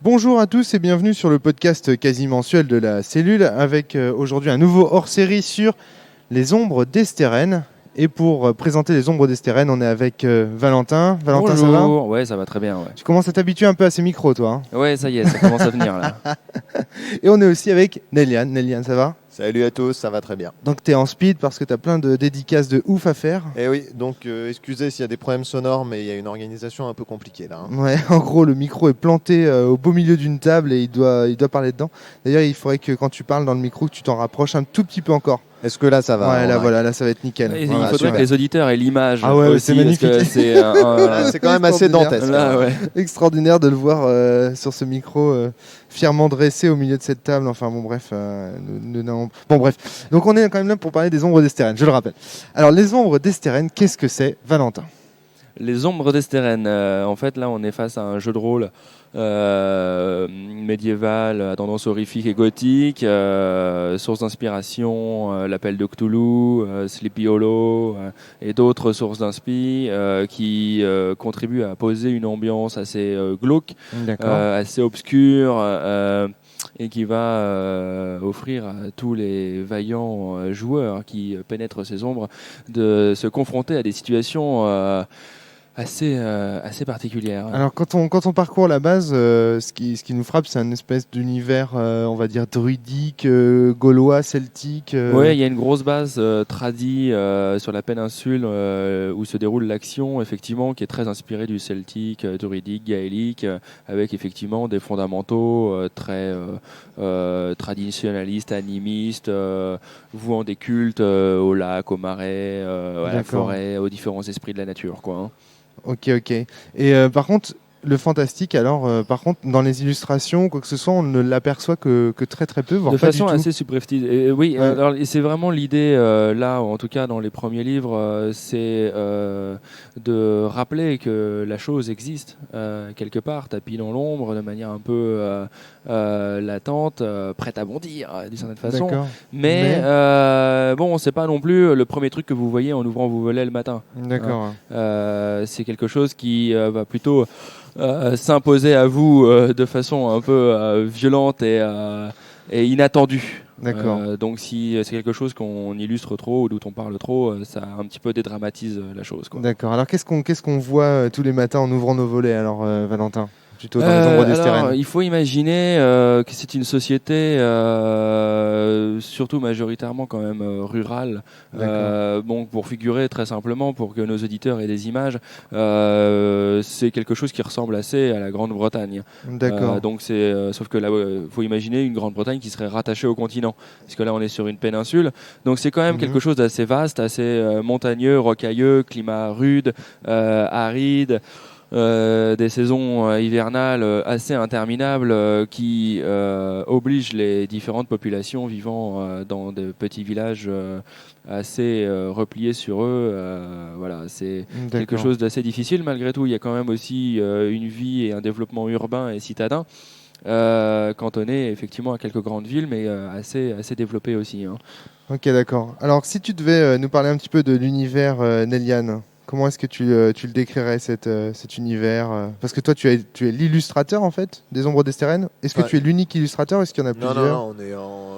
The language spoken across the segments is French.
Bonjour à tous et bienvenue sur le podcast quasi mensuel de la Cellule avec aujourd'hui un nouveau hors-série sur les ombres d'Estérène. Et pour présenter les ombres d'Estérène, on est avec Valentin. Valentin, bonjour. Ça va ? Ouais, ça va très bien. Ouais. Tu commences à t'habituer un peu à ces micros, toi. Ouais, ça y est, ça commence à venir là. Et on est aussi avec Néliane. Néliane, ça va ? Salut à tous, ça va très bien. Donc tu es en speed parce que tu as plein de dédicaces de ouf à faire. Et oui, donc excusez s'il y a des problèmes sonores, mais il y a une organisation un peu compliquée là. Ouais, en gros, le micro est planté au beau milieu d'une table et il doit parler dedans. D'ailleurs, il faudrait que quand tu parles dans le micro, que tu t'en rapproches un tout petit peu encore. Est-ce que là ça va ? Ouais, là voilà, là ça va être nickel. Il Voilà, faudrait super. que les auditeurs aient l'image. Ah ouais, aussi, c'est magnifique. parce que c'est Voilà, c'est quand même assez dantesque. Là, ouais. Extraordinaire de le voir sur ce micro fièrement dressé au milieu de cette table. Enfin bon bref, bon bref. Donc on est quand même là pour parler des ombres d'Estérène, je le rappelle. Alors les ombres d'Estérène, qu'est-ce que c'est, Valentin ? Les ombres d'Estérène. En fait, là, on est face à un jeu de rôle médiéval à tendance horrifique et gothique. Source d'inspiration, l'appel de Cthulhu, Sleepy Hollow et d'autres sources d'inspi qui contribuent à poser une ambiance assez glauque, assez obscure. Et qui va offrir à tous les vaillants joueurs qui pénètrent ces ombres de se confronter à des situations assez particulière. Alors quand on parcourt la base, ce qui nous frappe, c'est un espèce d'univers, on va dire druidique, gaulois, celtique. Oui, il y a une grosse base tradie sur la péninsule où se déroule l'action, effectivement, qui est très inspirée du celtique, druidique, gaélique, avec effectivement des fondamentaux très traditionnalistes, animistes, vouant des cultes au lac, au marais, à la forêt, aux différents esprits de la nature, quoi. Hein. Ok. Et par contre, le fantastique, alors, par contre, dans les illustrations, quoi que ce soit, on ne l'aperçoit que très très peu, voire de pas façon du tout. assez subreptice. Et oui, Ouais. alors, et c'est vraiment l'idée, là, en tout cas dans les premiers livres, c'est de rappeler que la chose existe quelque part, tapis dans l'ombre, de manière un peu latente, prête à bondir, d'une certaine façon. D'accord. Mais bon, c'est pas non plus le premier truc que vous voyez en ouvrant vos volets le matin. D'accord. C'est quelque chose qui va plutôt s'imposer à vous de façon un peu violente et inattendue. D'accord. Donc si c'est quelque chose qu'on illustre trop ou dont on parle trop, ça un petit peu dédramatise la chose, quoi. D'accord. Alors qu'est-ce qu'on voit tous les matins en ouvrant nos volets, alors Valentin ? Plutôt dans les ombres d'Estérène. Alors, il faut imaginer que c'est une société surtout majoritairement quand même rurale. Bon, pour figurer très simplement, pour que nos auditeurs aient des images, c'est quelque chose qui ressemble assez à la Grande-Bretagne. D'accord. Donc sauf que là, faut imaginer une Grande-Bretagne qui serait rattachée au continent, parce que là on est sur une péninsule. Donc c'est quand même quelque chose d'assez vaste, assez montagneux, rocailleux, climat rude, aride. Des saisons hivernales assez interminables qui obligent les différentes populations vivant dans des petits villages assez repliés sur eux. Voilà, c'est quelque chose d'assez difficile. Malgré tout, il y a quand même aussi une vie et un développement urbain et citadin. Cantonné effectivement à quelques grandes villes, mais assez développé aussi. Hein. Ok, d'accord. Alors si tu devais nous parler un petit peu de l'univers Néliane, comment est-ce que tu le décrirais cet univers Parce que toi, tu es l'illustrateur en fait des Ombres d'Estérène. Est-ce que tu es l'unique illustrateur ou est-ce qu'il y en a plusieurs ? Non,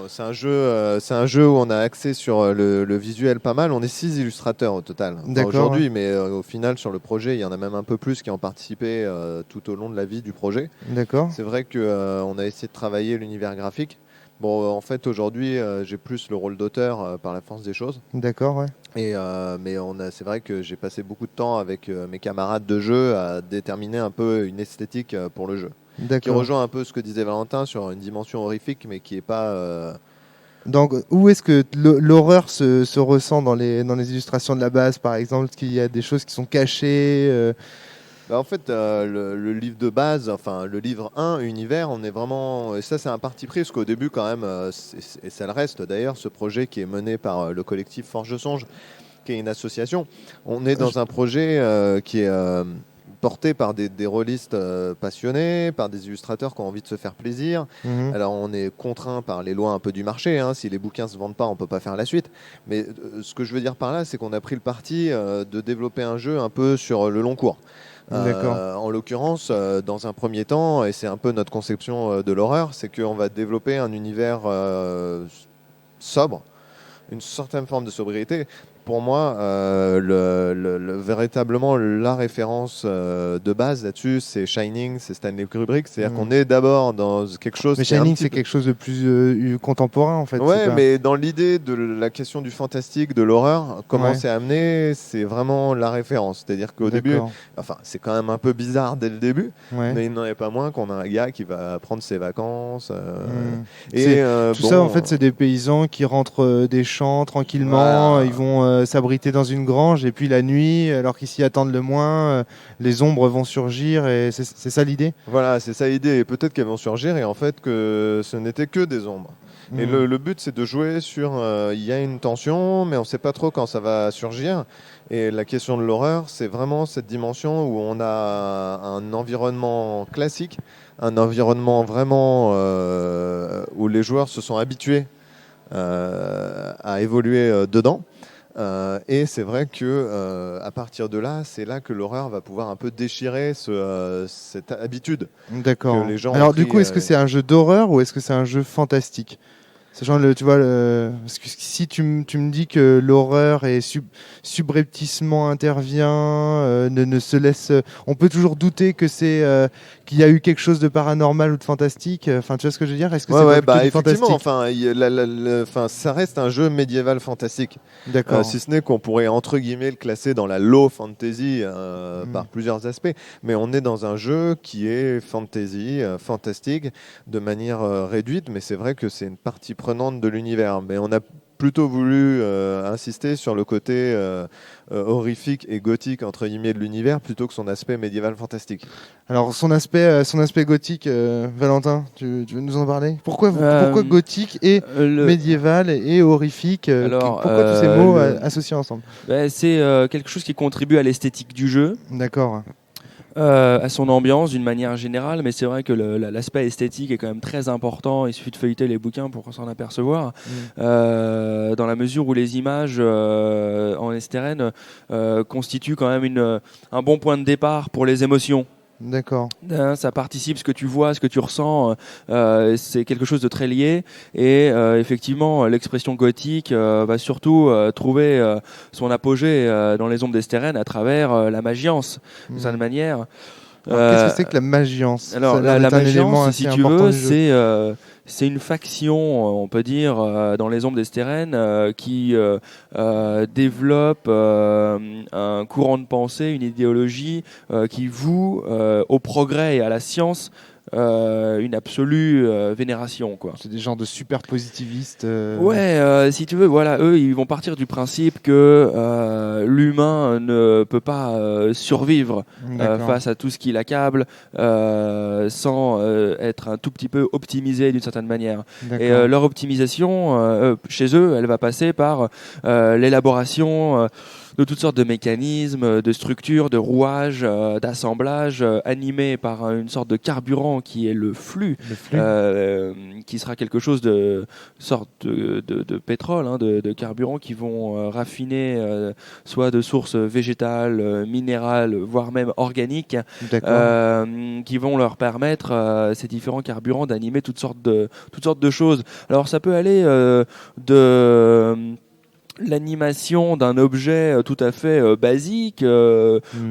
c'est un jeu où on a axé sur le visuel pas mal. On est 6 illustrateurs au total aujourd'hui, mais au final sur le projet, il y en a même un peu plus qui ont participé tout au long de la vie du projet. D'accord. C'est vrai qu'on a essayé de travailler l'univers graphique. Bon, en fait, aujourd'hui, j'ai plus le rôle d'auteur par la force des choses. D'accord, ouais. Mais c'est vrai que j'ai passé beaucoup de temps avec mes camarades de jeu à déterminer un peu une esthétique pour le jeu. Qui rejoint un peu ce que disait Valentin sur une dimension horrifique, mais qui n'est pas... Donc, où est-ce que l'horreur se ressent dans les illustrations de la base, par exemple ? Est-ce qu'il y a des choses qui sont cachées En fait, le livre de base, enfin le livre 1, Univers, on est vraiment... Et ça, c'est un parti pris, parce qu'au début, quand même, et ça le reste d'ailleurs, ce projet qui est mené par le collectif Forge de Songe, qui est une association, on est dans un projet qui est porté par des rôlistes passionnés, par des illustrateurs qui ont envie de se faire plaisir. Alors on est contraint par les lois un peu du marché, hein. Si les bouquins se vendent pas, on peut pas faire la suite. Mais ce que je veux dire par là, c'est qu'on a pris le parti de développer un jeu un peu sur le long cours. En l'occurrence, dans un premier temps, et c'est un peu notre conception de l'horreur, c'est qu'on va développer un univers sobre, une certaine forme de sobriété. Pour moi, véritablement, la référence de base là-dessus, c'est Shining, c'est Stanley Kubrick. C'est-à-dire qu'on est d'abord dans quelque chose... Mais Shining, c'est quelque chose de plus contemporain, en fait. Ouais, mais dans l'idée de la question du fantastique, de l'horreur, comment c'est amené, c'est vraiment la référence. C'est-à-dire qu'au début, enfin, c'est quand même un peu bizarre dès le début, mais il n'en est pas moins qu'on a un gars qui va prendre ses vacances. Tout ça, en fait, c'est des paysans qui rentrent des champs tranquillement, ils vont s'abriter dans une grange, et puis la nuit, alors qu'ils s'y attendent le moins, les ombres vont surgir, et c'est ça l'idée. Voilà, c'est ça l'idée, et peut-être qu'elles vont surgir, et en fait que ce n'était que des ombres. Et le but, c'est de jouer sur... Il y a une tension, mais on ne sait pas trop quand ça va surgir. Et la question de l'horreur, c'est vraiment cette dimension où on a un environnement classique, un environnement vraiment où les joueurs se sont habitués à évoluer dedans. Et c'est vrai que à partir de là, c'est là que l'horreur va pouvoir un peu déchirer cette habitude. D'accord. Que les gens Alors du coup, est-ce que c'est un jeu d'horreur ou est-ce que c'est un jeu fantastique ? Sachant tu vois, parce que si tu me dis que l'horreur est subrepticement intervient, ne se laisse, on peut toujours douter que qu'il y a eu quelque chose de paranormal ou de fantastique. Enfin, tu vois ce que je veux dire ? Est-ce que c'est effectivement, enfin, ça reste un jeu médiéval fantastique. D'accord. Si ce n'est qu'on pourrait entre guillemets le classer dans la low fantasy par plusieurs aspects, mais on est dans un jeu qui est fantasy, fantastique, de manière réduite. Mais c'est vrai que c'est une partie prenante de l'univers, mais on a plutôt voulu insister sur le côté horrifique et gothique entre guillemets de l'univers plutôt que son aspect médiéval fantastique. Alors son aspect gothique, Valentin, tu veux nous en parler ? Pourquoi gothique et médiéval et horrifique pourquoi tous ces mots associés ensemble ? C'est quelque chose qui contribue à l'esthétique du jeu. D'accord. À son ambiance d'une manière générale, mais c'est vrai que l'aspect esthétique est quand même très important. Il suffit de feuilleter les bouquins pour s'en apercevoir. Dans la mesure où les images en STRN constituent quand même un bon point de départ pour les émotions. D'accord. Ça participe, ce que tu vois, ce que tu ressens, c'est quelque chose de très lié. Et effectivement, l'expression gothique va surtout trouver son apogée dans les ombres d'Estérène à travers la magiance, d'une certaine manière. Qu'est-ce que c'est que la magiance ? Alors, la magiance, si tu veux, c'est une faction, on peut dire, dans les ombres d'Estérène qui développe un courant de pensée, une idéologie qui voue au progrès et à la science une absolue vénération, quoi. C'est des genres de super positivistes. Ouais, si tu veux, voilà, eux, ils vont partir du principe que l'humain ne peut pas survivre face à tout ce qui l'accable sans être un tout petit peu optimisé d'une certaine manière. Et leur optimisation, chez eux, elle va passer par l'élaboration de toutes sortes de mécanismes, de structures, de rouages, d'assemblages, animés par une sorte de carburant qui est le flux. Qui sera quelque chose de sorte de pétrole, hein, de carburant qui vont raffiner soit de sources végétales, minérales, voire même organiques, qui vont leur permettre, ces différents carburants, d'animer toutes sortes de choses. Alors ça peut aller de l'animation d'un objet tout à fait basique,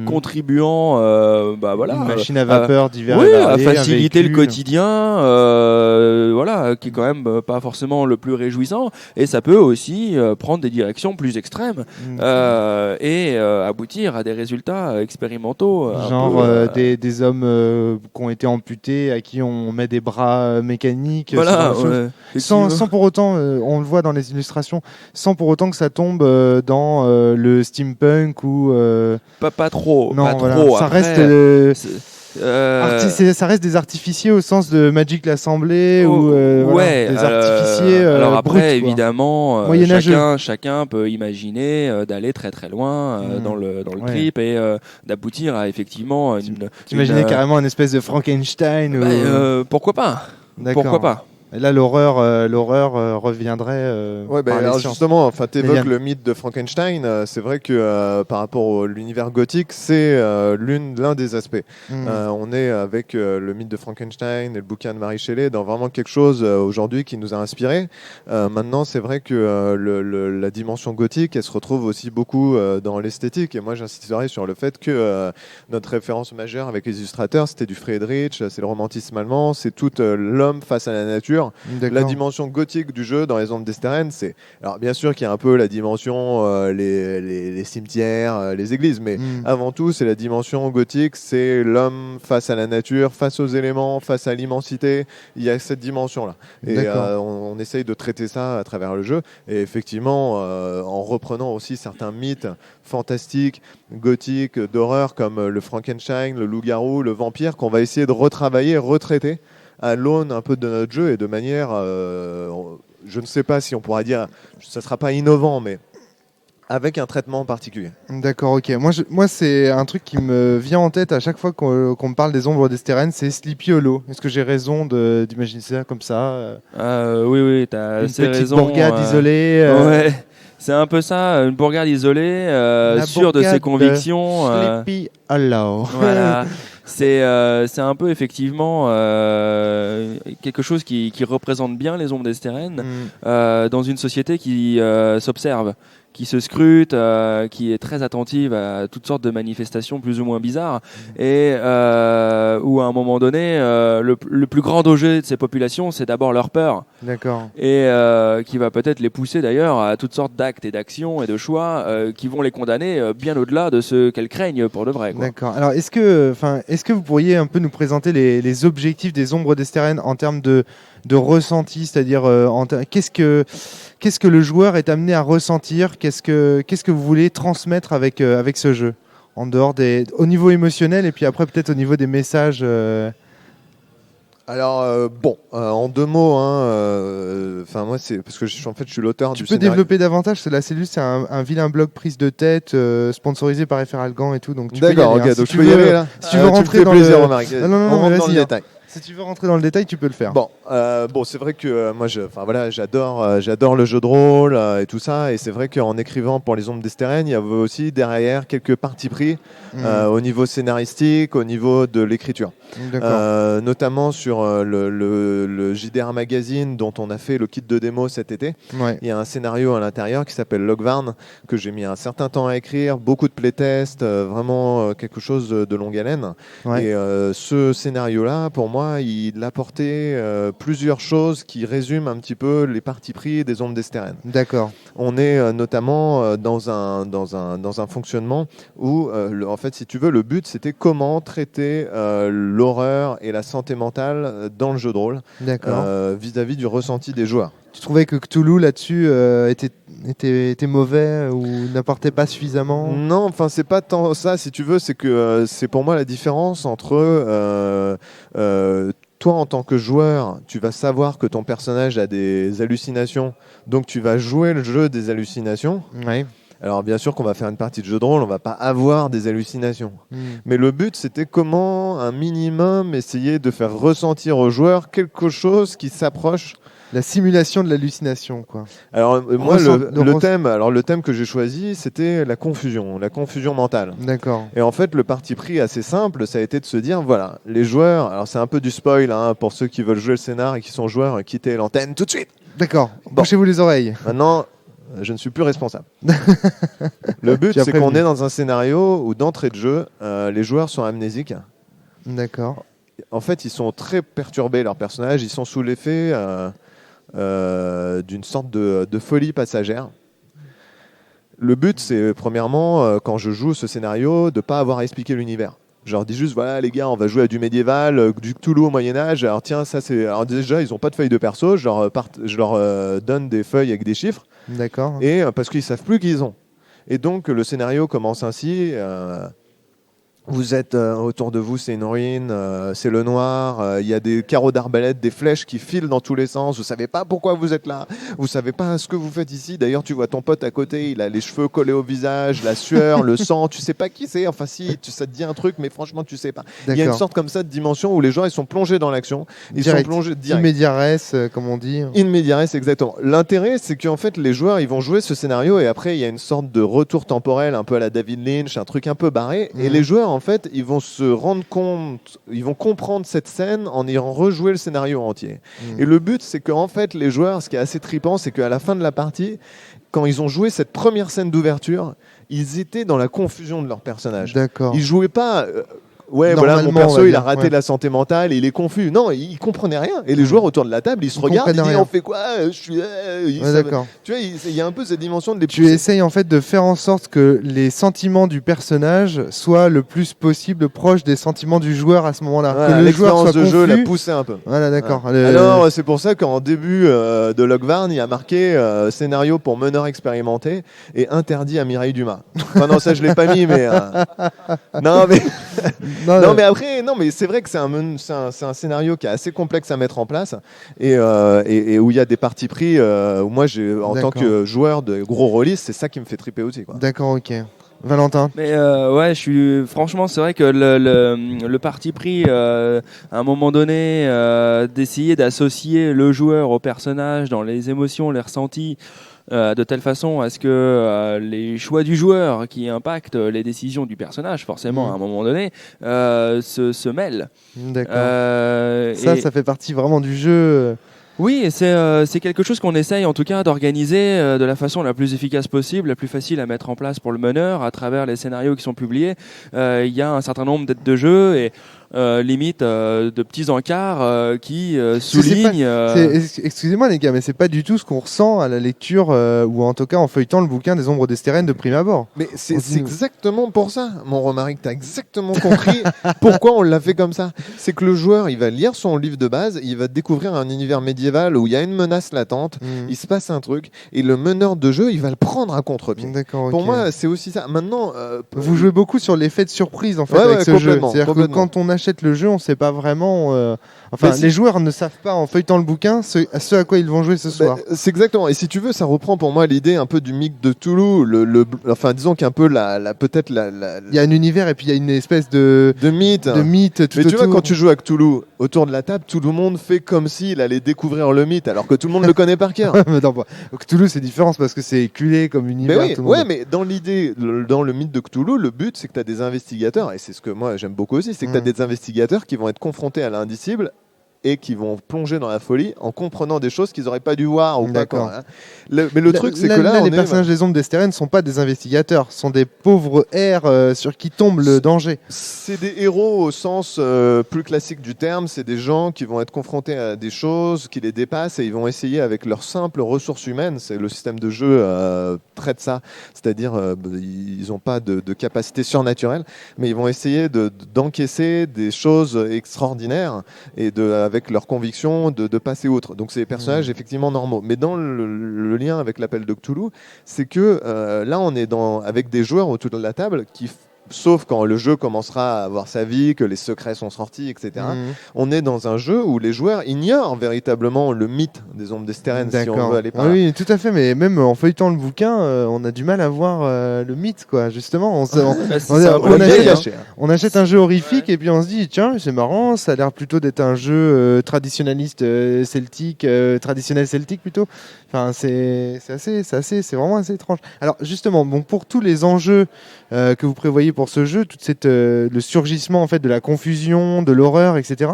contribuant une machine à vapeur divers et variés, à faciliter le quotidien, qui est quand même pas forcément le plus réjouissant, et ça peut aussi prendre des directions plus extrêmes et aboutir à des résultats expérimentaux, genre des hommes qui ont été amputés, à qui on met des bras mécaniques, sans pour autant, on le voit dans les illustrations, sans pour autant que ça tombe dans le steampunk ou pas trop. Non, pas voilà. trop. Ça après, reste Ça reste des artificiers au sens de Magic l'Assemblée ou ouais, des artificiers. Alors après, bruts, évidemment, chacun peut imaginer d'aller très très loin dans le trip et d'aboutir à effectivement T'imaginais carrément une espèce de Frankenstein pourquoi pas. Pourquoi pas. Et là, l'horreur reviendrait. Alors justement, tu évoques le mythe de Frankenstein. C'est vrai que par rapport à l'univers gothique, c'est l'un des aspects. On est avec le mythe de Frankenstein et le bouquin de Mary Shelley dans vraiment quelque chose aujourd'hui qui nous a inspiré. Maintenant, c'est vrai que la dimension gothique, elle se retrouve aussi beaucoup dans l'esthétique. Et moi, j'insisterai sur le fait que notre référence majeure avec les illustrateurs, c'était du Friedrich, c'est le romantisme allemand, c'est tout l'homme face à la nature. La dimension gothique du jeu dans les ombres d'Esteren, c'est... Alors bien sûr qu'il y a un peu la dimension les cimetières, les églises, mais avant tout c'est la dimension gothique, c'est l'homme face à la nature, face aux éléments, face à l'immensité. Il y a cette dimension là et on essaye de traiter ça à travers le jeu et effectivement en reprenant aussi certains mythes fantastiques, gothiques, d'horreur comme le Frankenstein, le loup-garou, le vampire qu'on va essayer de retravailler, retraiter à l'aune un peu de notre jeu et de manière, je ne sais pas si on pourra dire, ça ne sera pas innovant, mais avec un traitement particulier. D'accord, ok. Moi, c'est un truc qui me vient en tête à chaque fois qu'on me parle des ombres d'Esteren, c'est Sleepy Hollow. Est-ce que j'ai raison d'imaginer ça comme ça Oui, tu as assez raison. Une petite bourgade isolée. Ouais. C'est un peu ça, une bourgade isolée, sûre de ses convictions. Sleepy Hollow. Voilà. C'est un peu effectivement quelque chose qui représente bien les ombres d'Esteren dans une société qui s'observe, qui se scrute, qui est très attentive à toutes sortes de manifestations plus ou moins bizarres et où à un moment donné le plus grand danger de ces populations c'est d'abord leur peur. D'accord. Et qui va peut-être les pousser d'ailleurs à toutes sortes d'actes et d'actions et de choix qui vont les condamner bien au-delà de ce qu'elles craignent pour de vrai, quoi. D'accord. Alors est-ce que vous pourriez un peu nous présenter les objectifs des ombres d'Esteren en termes de ressenti, c'est-à-dire qu'est-ce que le joueur est amené à ressentir, qu'est-ce que vous voulez transmettre avec ce jeu en dehors au niveau émotionnel et puis après peut-être au niveau des messages. Alors en deux mots, moi c'est parce que je suis l'auteur du scénario. Tu peux développer davantage, parce que La Cellule c'est un vilain blog prise de tête sponsorisé par FR Algan et tout, donc tu peux y aller, donc je peux y aller là. Si tu veux rentrer dans plaisir, le... Non, on rentre dans le détail. Si tu veux rentrer dans le détail, tu peux le faire. C'est vrai que moi, j'adore le jeu de rôle et tout ça, et c'est vrai qu'en écrivant pour les ombres d'Esteren, il y avait aussi derrière quelques partis pris au niveau scénaristique, au niveau de l'écriture, notamment sur le JDR Magazine dont on a fait le kit de démo cet été. Ouais. Il y a un scénario à l'intérieur qui s'appelle Logvarn que j'ai mis un certain temps à écrire, beaucoup de playtests, vraiment quelque chose de longue haleine. Ouais. Et ce scénario-là, pour moi, il apportait plusieurs choses qui résument un petit peu les partis pris des ombres d'Esteren. D'accord. On est notamment dans un fonctionnement où, en fait, si tu veux, le but c'était comment traiter l'horreur et la santé mentale dans le jeu de rôle vis-à-vis du ressenti des joueurs. Tu trouvais que Cthulhu là-dessus était mauvais ou n'apportait pas suffisamment ? Non, enfin c'est pas tant ça. Si tu veux, c'est que c'est pour moi la différence entre toi en tant que joueur, tu vas savoir que ton personnage a des hallucinations, donc tu vas jouer le jeu des hallucinations. Ouais. Alors bien sûr qu'on va faire une partie de jeu de rôle, on va pas avoir des hallucinations. Mais le but c'était comment un minimum essayer de faire ressentir aux joueurs quelque chose qui s'approche. La simulation de l'hallucination, quoi. Alors moi le thème que j'ai choisi c'était la confusion mentale. D'accord. Et en fait le parti pris assez simple, ça a été de se dire voilà, les joueurs, alors c'est un peu du spoil pour ceux qui veulent jouer le scénar et qui sont joueurs, quittez l'antenne tout de suite. D'accord. Bouchez-vous les oreilles. Maintenant je ne suis plus responsable. Le but, c'est qu'on est dans un scénario où, d'entrée de jeu, les joueurs sont amnésiques. D'accord. En fait, ils sont très perturbés, leurs personnages. Ils sont sous l'effet d'une sorte de folie passagère. Le but, c'est, premièrement, quand je joue ce scénario, de ne pas avoir à expliquer l'univers. Je leur dis juste, voilà les gars, on va jouer à du médiéval, du Cthulhu au Moyen-Âge. Alors tiens, ça c'est... Alors déjà, ils n'ont pas de feuilles de perso, je leur donne des feuilles avec des chiffres. D'accord. Et parce qu'ils ne savent plus qui ils ont. Et donc, le scénario commence ainsi. Vous êtes autour de vous, c'est une ruine, c'est le noir, il y a des carreaux d'arbalète, des flèches qui filent dans tous les sens, vous savez pas pourquoi vous êtes là, vous savez pas ce que vous faites ici. D'ailleurs, tu vois ton pote à côté, il a les cheveux collés au visage, la sueur, le sang, tu sais pas qui c'est, enfin si, ça te dit un truc, mais franchement tu sais pas. Il y a une sorte comme ça de dimension où les gens ils sont plongés dans l'action, ils sont plongés direct. In media res, comme on dit. In media res, exactement. L'intérêt, c'est qu'en fait les joueurs ils vont jouer ce scénario et après il y a une sorte de retour temporel un peu à la David Lynch, un truc un peu barré, et les joueurs en fait ils vont se rendre compte, ils vont comprendre cette scène en ayant rejoué le scénario entier. Et le but, c'est qu'en fait, les joueurs, ce qui est assez trippant, c'est qu'à la fin de la partie, quand ils ont joué cette première scène d'ouverture, ils étaient dans la confusion de leur personnage. D'accord. Ils jouaient pas. Voilà, mon perso, il a raté de la santé mentale, et il est confus. Non, il comprenait rien. Et les joueurs autour de la table, ils se regardent, ils disent on fait quoi? Je suis. D'accord. Tu vois, il y a un peu cette dimension de les Tu essayes en fait de faire en sorte que les sentiments du personnage soient le plus possible proches des sentiments du joueur à ce moment-là. Voilà, que le joueur soit de confus. jeu l'a poussé un peu. Voilà, d'accord. Voilà. Alors, c'est pour ça qu'en début de Logvarn, il y a marqué scénario pour meneur expérimenté et interdit à Mireille Dumas. Enfin, non, ça, je l'ai pas mis, mais. Non, mais. Non, mais après, non, mais c'est vrai que c'est un scénario qui est assez complexe à mettre en place et où il y a des partis pris. Où moi, en tant que joueur de gros rôlistes, c'est ça qui me fait triper aussi, quoi. D'accord, ok. Valentin. Mais franchement, c'est vrai que le parti pris à un moment donné d'essayer d'associer le joueur au personnage dans les émotions, les ressentis. De telle façon à ce que les choix du joueur qui impactent les décisions du personnage, forcément, à un moment donné, se mêlent. D'accord. Ça fait partie vraiment du jeu. Oui, c'est quelque chose qu'on essaye en tout cas d'organiser de la façon la plus efficace possible, la plus facile à mettre en place pour le meneur à travers les scénarios qui sont publiés. Il y a un certain nombre d'aides de jeu et limite de petits encarts qui soulignent. Excusez-moi les gars, mais c'est pas du tout ce qu'on ressent à la lecture ou en tout cas en feuilletant le bouquin des Ombres d'Estérène de prime abord. Mais c'est exactement pour ça, mon Romaric, t'as exactement compris pourquoi on l'a fait comme ça. C'est que le joueur, il va lire son livre de base, il va découvrir un univers médiéval où il y a une menace latente, il se passe un truc, et le meneur de jeu, il va le prendre à contre-pied. D'accord, pour moi, c'est aussi ça. Maintenant, vous jouez beaucoup sur l'effet de surprise en fait avec ce jeu. C'est-à-dire que quand on achète le jeu, on sait pas vraiment. Les joueurs ne savent pas en feuilletant le bouquin ce à quoi ils vont jouer ce soir. C'est exactement. Et si tu veux, ça reprend pour moi l'idée un peu du mythe de Cthulhu. Enfin, disons qu'un peu peut-être il y a un univers et puis il y a une espèce de mythe. Tout mais tu vois, quand tu joues à Cthulhu, autour de la table, tout le monde fait comme s'il allait découvrir le mythe, alors que tout le monde le connaît par cœur. Mais non, Cthulhu, c'est différent parce que c'est éculé comme univers. Mais mais dans l'idée, dans le mythe de Cthulhu, le but, c'est que tu as des investigateurs, et c'est ce que moi j'aime beaucoup aussi, c'est que tu as des investigateurs qui vont être confrontés à l'indicible et qui vont plonger dans la folie en comprenant des choses qu'ils n'auraient pas dû voir. Ou d'accord. Pas, hein. Mais le truc, c'est que là les personnages des Ombres d'Estérène ne sont pas des investigateurs, sont des pauvres airs sur qui tombe le danger. C'est des héros au sens plus classique du terme, c'est des gens qui vont être confrontés à des choses qui les dépassent et ils vont essayer avec leurs simples ressources humaines, c'est le système de jeu traite ça, c'est-à-dire ils n'ont pas de capacité surnaturelle, mais ils vont essayer d'encaisser des choses extraordinaires et avec leurs convictions de passer outre. Donc c'est des personnages effectivement normaux. Mais dans le lien avec l'appel de Cthulhu, c'est que là on est avec des joueurs autour de la table qui sauf quand le jeu commencera à avoir sa vie, que les secrets sont sortis, etc. On est dans un jeu où les joueurs ignorent véritablement le mythe des Ombres d'Estérène, si on veut aller par là. Oui, tout à fait, mais même en feuilletant le bouquin, on a du mal à voir le mythe, quoi. Justement, on achète un jeu horrifique et puis on se dit, tiens, c'est marrant, ça a l'air plutôt d'être un jeu traditionnaliste celtique, traditionnel celtique plutôt. Enfin, c'est vraiment assez étrange. Alors justement, bon, pour tous les enjeux que vous prévoyez pour ce jeu, tout le surgissement en fait de la confusion, de l'horreur, etc.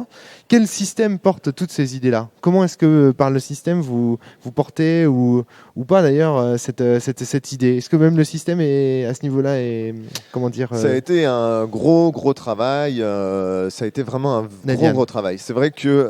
Quel système porte toutes ces idées-là? Comment est-ce que par le système vous portez ou pas d'ailleurs cette idée? Est-ce que même le système est à ce niveau-là est comment dire Ça a été un gros travail. Ça a été vraiment un gros travail. C'est vrai que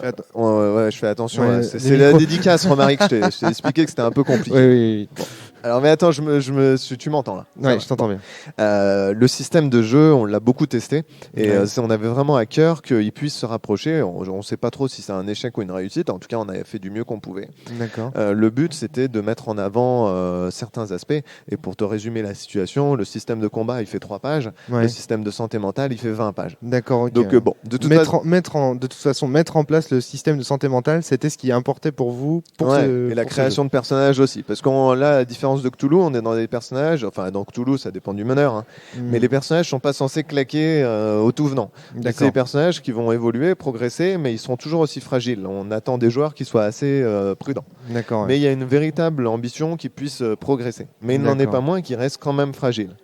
je fais attention. C'est la dédicace, Romaric. Je t'ai expliqué que c'était un peu compliqué. Oui. Bon. Alors, mais attends, tu m'entends là? Ouais, je t'entends bien. Le système de jeu, on l'a beaucoup testé et on avait vraiment à cœur qu'il puisse se rapprocher. On ne sait pas trop si c'est un échec ou une réussite. En tout cas, on avait fait du mieux qu'on pouvait. D'accord. Le but, c'était de mettre en avant certains aspects. Et pour te résumer la situation, le système de combat, il fait 3 pages. Le système de santé mentale, il fait 20 pages. D'accord. Okay. Donc, bon, de toute façon, mettre en place le système de santé mentale, c'était ce qui importait pour vous. Et la création de personnages aussi. Parce que là, à différence de Cthulhu, on est dans des personnages, enfin dans Cthulhu ça dépend du meneur, hein, mais les personnages sont pas censés claquer au tout venant. C'est des personnages qui vont évoluer, progresser, mais ils seront toujours aussi fragiles. On attend des joueurs qui soient assez prudents. Mais il y a une véritable ambition qu'ils puissent progresser. Mais il n'en est pas moins qu'ils restent quand même fragiles.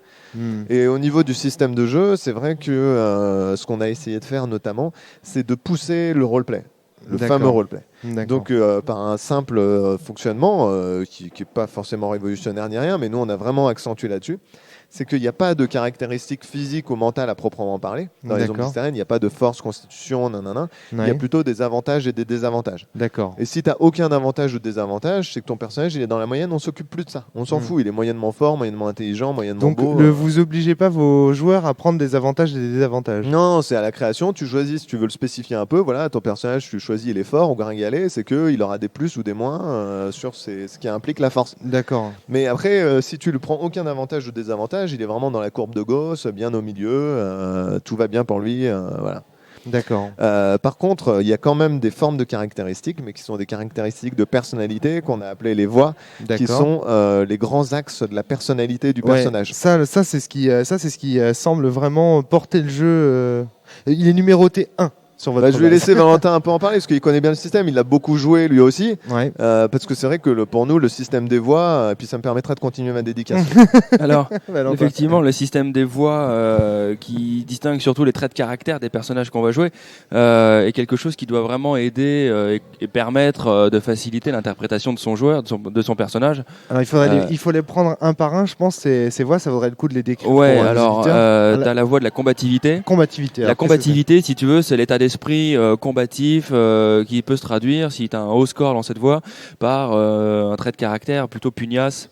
Et au niveau du système de jeu, c'est vrai que ce qu'on a essayé de faire notamment, c'est de pousser le roleplay. Le fameux roleplay. Donc par un simple fonctionnement qui n'est pas forcément révolutionnaire ni rien, mais nous on a vraiment accentué là-dessus. C'est qu'il n'y a pas de caractéristiques physiques ou mentales à proprement parler. Dans les zombies stériles, il n'y a pas de force, constitution, nanana. Il y a plutôt des avantages et des désavantages. D'accord. Et si tu n'as aucun avantage ou désavantage, c'est que ton personnage il est dans la moyenne, on s'occupe plus de ça. On s'en fout, il est moyennement fort, moyennement intelligent, moyennement beau. Donc vous obligez pas vos joueurs à prendre des avantages et des désavantages? Non, c'est à la création, tu choisis si tu veux le spécifier un peu. Voilà, ton personnage, tu choisis il est fort ou gringalet, c'est qu'il aura des plus ou des moins sur ce qui implique la force. D'accord. Mais après, si tu ne prends aucun avantage ou désavantage, il est vraiment dans la courbe de Gauss, bien au milieu, tout va bien pour lui, voilà. D'accord. Par contre, il y a quand même des formes de caractéristiques, mais qui sont des caractéristiques de personnalité qu'on a appelées les voix, qui sont les grands axes de la personnalité du personnage. Ça c'est ce qui semble vraiment porter le jeu. Il est numéroté 1. Je vais laisser Valentin un peu en parler parce qu'il connaît bien le système, il l'a beaucoup joué lui aussi. Parce que c'est vrai que pour nous, le système des voix, et puis ça me permettra de continuer ma dédicace. Alors, effectivement, le système des voix qui distingue surtout les traits de caractère des personnages qu'on va jouer est quelque chose qui doit vraiment aider et permettre de faciliter l'interprétation de son joueur, de son personnage. Alors, il faut les prendre un par un, je pense, ces voix, ça vaudrait le coup de les décrire. Ouais, alors, tu as la voix de la combativité. La combativité, si tu veux, c'est l'état d'esprit combatif qui peut se traduire, si tu as un haut score dans cette voie, par un trait de caractère plutôt pugnace,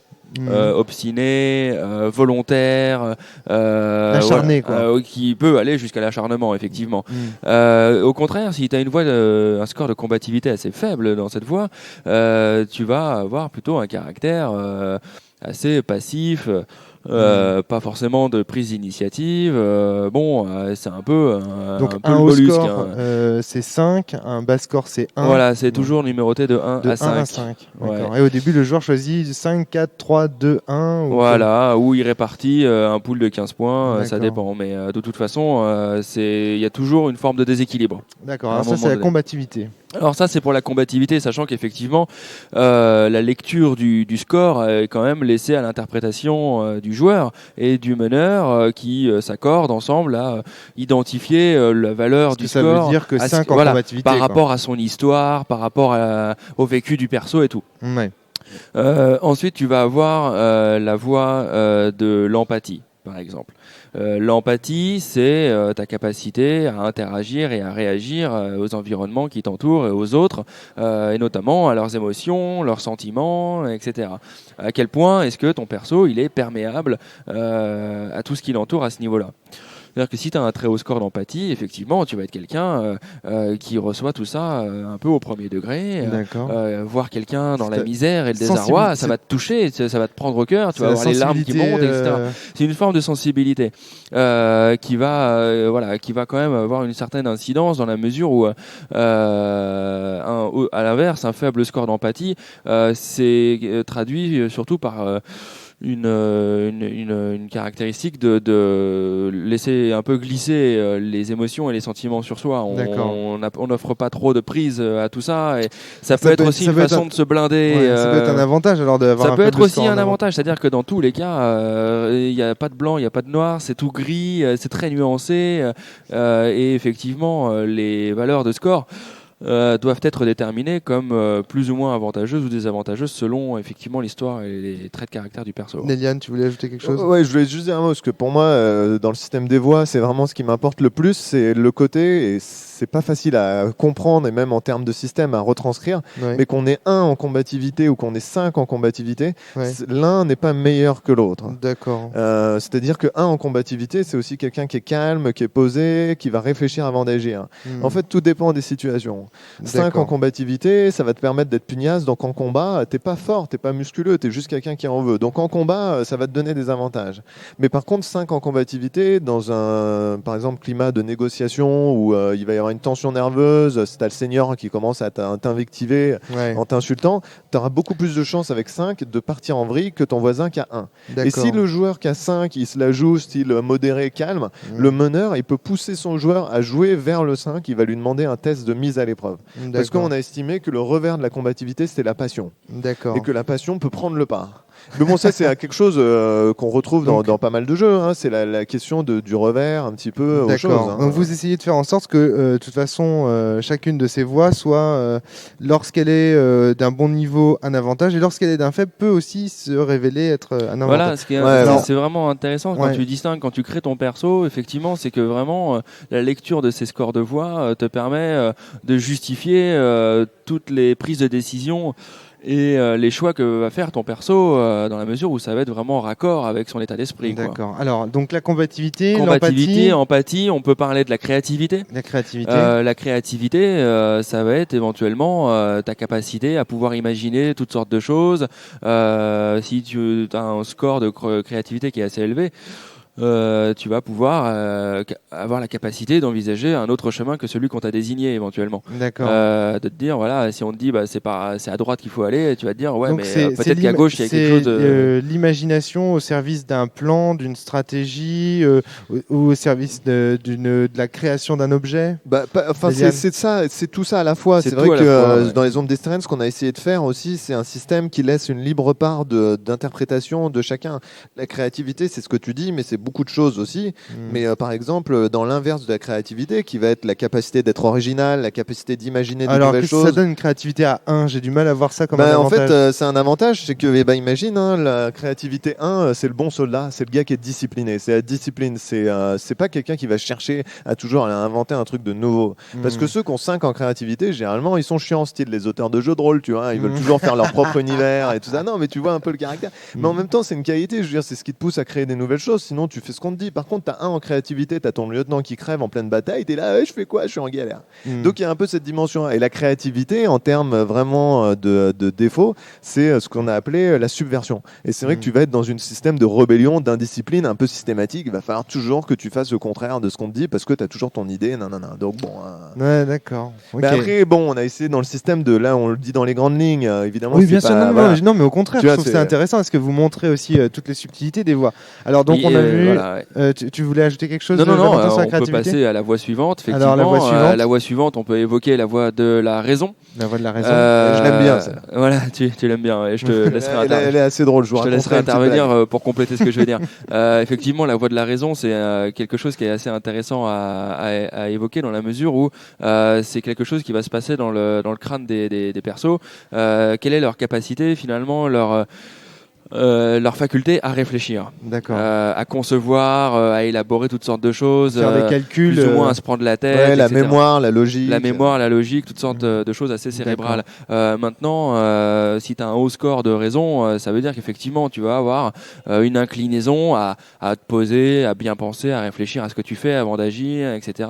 obstiné, volontaire, acharné, qui peut aller jusqu'à l'acharnement, effectivement. Au contraire, si tu as une voie un score de combativité assez faible dans cette voie, tu vas avoir plutôt un caractère assez passif. Pas forcément de prise d'initiative. C'est un peu donc un haut score, c'est 5, un bas score, c'est 1. Voilà, c'est toujours numéroté de 1 à 5. Et au début, le joueur choisit 5, 4, 3, 2, 1. Voilà, où il répartit un pool de 15 points, ça dépend. Mais de toute façon, il y a toujours une forme de déséquilibre. D'accord, alors ça c'est la combativité. Alors ça c'est pour la combativité, sachant qu'effectivement la lecture du score est quand même laissée à l'interprétation du joueur et du meneur qui s'accordent ensemble à identifier la valeur du score. Ça veut dire que 5 en combativité. Par rapport à son histoire, par rapport au vécu du perso et tout. Ensuite tu vas avoir la voie de l'empathie, par exemple. L'empathie, c'est ta capacité à interagir et à réagir aux environnements qui t'entourent et aux autres, et notamment à leurs émotions, leurs sentiments, etc. À quel point est-ce que ton perso il est perméable à tout ce qui l'entoure à ce niveau-là? C'est-à-dire que si tu as un très haut score d'empathie, effectivement, tu vas être quelqu'un qui reçoit tout ça un peu au premier degré. Voir quelqu'un dans la misère et le désarroi, ça va te toucher, ça va te prendre au cœur, tu vas avoir les larmes qui montent, etc. C'est une forme de sensibilité qui va quand même avoir une certaine incidence dans la mesure où, à l'inverse, un faible score d'empathie, c'est traduit surtout par... une caractéristique de laisser un peu glisser les émotions et les sentiments sur soi. On n'offre pas trop de prise à tout ça et ça peut être aussi une façon de se blinder. Ça peut être un avantage alors d'avoir. Ça peut être aussi un avantage, c'est-à-dire que dans tous les cas, il n'y a pas de blanc, il n'y a pas de noir, c'est tout gris, c'est très nuancé et effectivement les valeurs de score doivent être déterminées comme plus ou moins avantageuses ou désavantageuses selon effectivement l'histoire et les traits de caractère du perso. Néliane, tu voulais ajouter quelque chose ? Ouais, je voulais juste dire un mot, parce que pour moi, dans le système des voix, c'est vraiment ce qui m'importe le plus, c'est le côté, et c'est pas facile à comprendre, et même en termes de système à retranscrire, mais qu'on ait 1 en combativité ou qu'on ait 5 en combativité, l'un n'est pas meilleur que l'autre. D'accord. C'est-à-dire que 1 en combativité, c'est aussi quelqu'un qui est calme, qui est posé, qui va réfléchir avant d'agir. En fait, tout dépend des situations. 5 en combativité, ça va te permettre d'être pugnace, donc en combat, t'es pas fort, t'es pas musculeux, t'es juste quelqu'un qui en veut. Donc en combat, ça va te donner des avantages. Mais par contre, 5 en combativité, dans un, par exemple, climat de négociation où il va y avoir une tension nerveuse, si t'as le senior qui commence à t'invectiver en t'insultant, t'auras beaucoup plus de chances avec 5 de partir en vrille que ton voisin qui a 1. Et si le joueur qui a 5, il se la joue style modéré, calme, le meneur, il peut pousser son joueur à jouer vers le 5, il va lui demander un test de mise à l'épreuve. Parce qu'on a estimé que le revers de la combativité, c'était la passion. Et que la passion peut prendre le pas. Mais bon, ça, c'est quelque chose qu'on retrouve dans pas mal de jeux. Hein. C'est la question du revers, un petit peu aux choses. Hein. Donc, vous essayez de faire en sorte que, de toute façon, chacune de ces voix soit, lorsqu'elle est d'un bon niveau, un avantage, et lorsqu'elle est d'un faible, peut aussi se révéler être un avantage. Voilà, c'est vraiment intéressant quand tu distingues, quand tu crées ton perso, effectivement, c'est que vraiment, la lecture de ces scores de voix te permet de justifier toutes les prises de décision et les choix que va faire ton perso dans la mesure où ça va être vraiment raccord avec son état d'esprit. D'accord. Alors, donc la combativité, empathie, on peut parler de la créativité. La créativité, ça va être éventuellement ta capacité à pouvoir imaginer toutes sortes de choses. Si tu as un score de créativité qui est assez élevé, tu vas pouvoir avoir la capacité d'envisager un autre chemin que celui qu'on t'a désigné éventuellement. D'accord. De te dire, voilà, si on te dit c'est à droite qu'il faut aller, tu vas te dire, ouais, donc mais peut-être qu'à gauche il y a quelque chose de... l'imagination au service d'un plan, d'une stratégie, ou au service de la création d'un objet. C'est tout ça à la fois. C'est vrai que dans les Ombres d'Estérenne, ce qu'on a essayé de faire aussi, c'est un système qui laisse une libre part d'interprétation de chacun. La créativité, c'est ce que tu dis, mais c'est beaucoup de choses aussi, mais par exemple dans l'inverse de la créativité qui va être la capacité d'être original, la capacité d'imaginer de nouvelles choses. Alors ça donne une créativité à 1, j'ai du mal à voir ça comme un avantage. En fait c'est un avantage, c'est que imagine la créativité 1, c'est le bon soldat, c'est le gars qui est discipliné, c'est la discipline, c'est pas quelqu'un qui va chercher à toujours inventer un truc de nouveau, parce que ceux qui ont 5 en créativité, généralement ils sont chiants, style les auteurs de jeux de rôle, tu vois, ils veulent toujours faire leur propre univers et tout ça. Non mais tu vois un peu le caractère, mais en même temps c'est une qualité, je veux dire, c'est ce qui te pousse à créer des nouvelles choses. Sinon tu fais ce qu'on te dit. Par contre, t'as 1 en créativité, t'as ton lieutenant qui crève en pleine bataille, t'es là, je fais quoi, je suis en galère. Donc il y a un peu cette dimension. Et la créativité, en termes vraiment de défaut, c'est ce qu'on a appelé la subversion. Et c'est vrai que tu vas être dans un système de rébellion, d'indiscipline un peu systématique. Il va falloir toujours que tu fasses le contraire de ce qu'on te dit parce que t'as toujours ton idée. Donc bon. Ouais, d'accord. Okay. Mais après, bon, on a essayé dans le système de là, on le dit dans les grandes lignes, évidemment. Oui, bien sûr. Non, mais au contraire, je trouve que c'est intéressant parce que vous montrez aussi toutes les subtilités des voix. Alors donc on a vu. Voilà, tu voulais ajouter quelque chose? Non, on peut passer à la voie suivante. Effectivement, alors, la voie suivante, on peut évoquer la voie de la raison. La voie de la raison. Je l'aime bien. Ça. Voilà, tu l'aimes bien. Et je te laisserai elle est assez drôle. Je te laisserai intervenir pour compléter ce que je vais dire. Effectivement, la voie de la raison, c'est quelque chose qui est assez intéressant à évoquer dans la mesure où c'est quelque chose qui va se passer dans le crâne des persos. Quelle est leur capacité finalement, leur faculté à réfléchir, à concevoir, à élaborer toutes sortes de choses, faire des calculs, plus ou moins à se prendre la tête, la mémoire, la logique, toutes sortes de choses assez cérébrales. Maintenant, si tu as un haut score de raison, ça veut dire qu'effectivement tu vas avoir une inclinaison à te poser, à bien penser, à réfléchir à ce que tu fais avant d'agir, etc.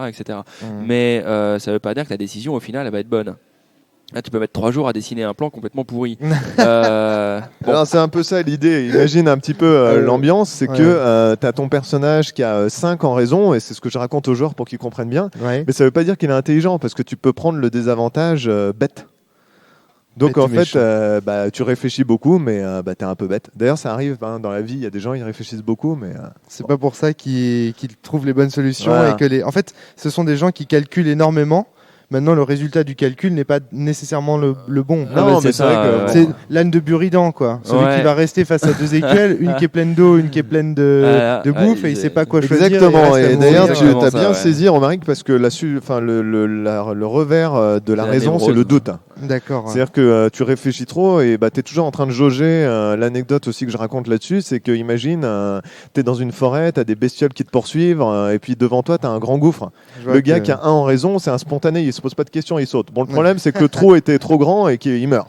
Mais ça veut pas dire que la décision au final elle va être bonne. Là, tu peux mettre 3 jours à dessiner un plan complètement pourri. Alors c'est un peu ça l'idée. Imagine un petit peu l'ambiance, c'est que tu as ton personnage qui a 5 en raison, et c'est ce que je raconte aux joueurs pour qu'ils comprennent bien. Mais ça veut pas dire qu'il est intelligent, parce que tu peux prendre le désavantage bête. Donc en fait, tu réfléchis beaucoup, mais t'es un peu bête. D'ailleurs, ça arrive dans la vie, il y a des gens qui réfléchissent beaucoup, mais c'est pas pour ça qu'ils trouvent les bonnes solutions. En fait, ce sont des gens qui calculent énormément, maintenant le résultat du calcul n'est pas nécessairement le bon. Non, mais c'est vrai que c'est l'âne de Buridan, quoi. Celui qui va rester face à deux écuelles, une qui est pleine d'eau, une qui est pleine de bouffe, et il sait pas quoi choisir. Exactement. Et d'ailleurs, tu as bien saisi, Romaric, parce que le revers de la raison, c'est le doute. D'accord. C'est-à-dire que tu réfléchis trop et tu es toujours en train de jauger. L'anecdote aussi que je raconte là-dessus, c'est que imagine, tu es dans une forêt, tu as des bestioles qui te poursuivent, et puis devant toi, tu as un grand gouffre. Le gars qui a 1 en raison, c'est un spontané, il se pose pas de questions, il saute. Bon, le problème, c'est que le trou était trop grand et qu'il meurt.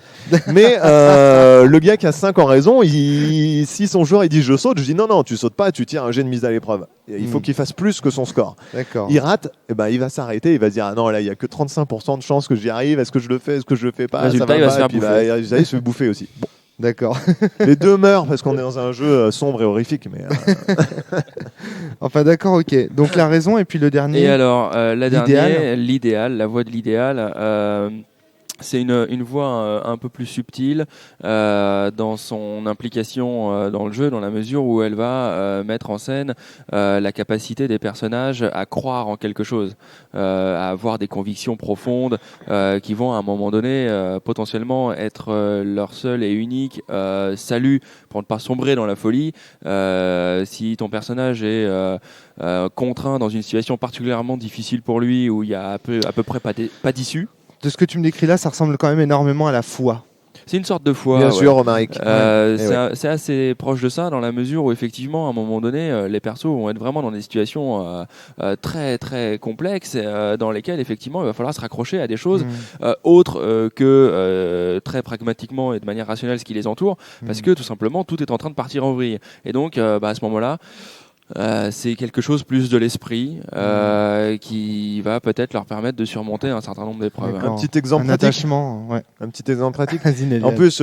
Mais le gars qui a 5 en raison, si son joueur il dit je saute, je dis non, tu sautes pas, tu tires un jet de mise à l'épreuve. Il faut qu'il fasse plus que son score. D'accord. Il rate, il va s'arrêter, il va se dire ah non, là il y a que 35% de chance que j'y arrive, est-ce que je le fais, est-ce que je le fais pas, résultat, il va se faire bouffer. Il se fait bouffer aussi. Bon. D'accord. Les deux meurent parce qu'on est dans un jeu sombre et horrifique. Mais enfin, d'accord, ok. Donc la raison et puis le dernier. Et alors, la dernière, l'idéal, la voie de l'idéal. C'est une voie un peu plus subtile dans son implication dans le jeu, dans la mesure où elle va mettre en scène la capacité des personnages à croire en quelque chose, à avoir des convictions profondes qui vont à un moment donné potentiellement être leur seul et unique salut pour ne pas sombrer dans la folie. Si ton personnage est contraint dans une situation particulièrement difficile pour lui, où il y a à peu près pas d'issue. De ce que tu me décris là, ça ressemble quand même énormément à la foi. C'est une sorte de foi. Bien sûr, Romaric. C'est assez proche de ça, dans la mesure où effectivement, à un moment donné, les persos vont être vraiment dans des situations très très complexes, dans lesquelles effectivement il va falloir se raccrocher à des choses autres que très pragmatiquement et de manière rationnelle ce qui les entoure, parce que tout simplement tout est en train de partir en vrille. Et donc à ce moment-là, c'est quelque chose plus de l'esprit qui va peut-être leur permettre de surmonter un certain nombre d'épreuves. Un petit exemple pratique. Attachement, ouais. Un petit exemple pratique. Vas-y, En plus,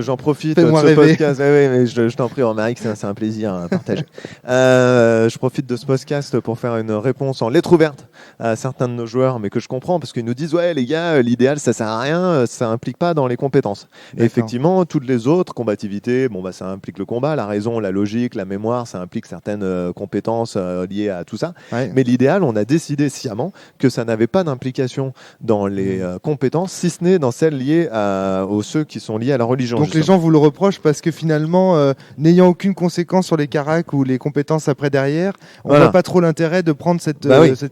j'en profite de ce podcast. Mais je t'en prie, Romaric, c'est un plaisir à partager. Je profite de ce podcast pour faire une réponse en lettres ouvertes à certains de nos joueurs, mais que je comprends parce qu'ils nous disent ouais les gars, l'idéal ça sert à rien, ça implique pas dans les compétences. Et effectivement, toutes les autres combativité, ça implique le combat, la raison, la logique, la mémoire, ça implique certaines compétences liées à tout ça. Ouais. Mais l'idéal, on a décidé sciemment que ça n'avait pas d'implication dans les compétences, si ce n'est dans celles liées aux ceux qui sont liés à la religion. Donc justement. Les gens vous le reprochent parce que finalement, n'ayant aucune conséquence sur les caracs ou les compétences après derrière, on n'a pas trop l'intérêt de prendre cette...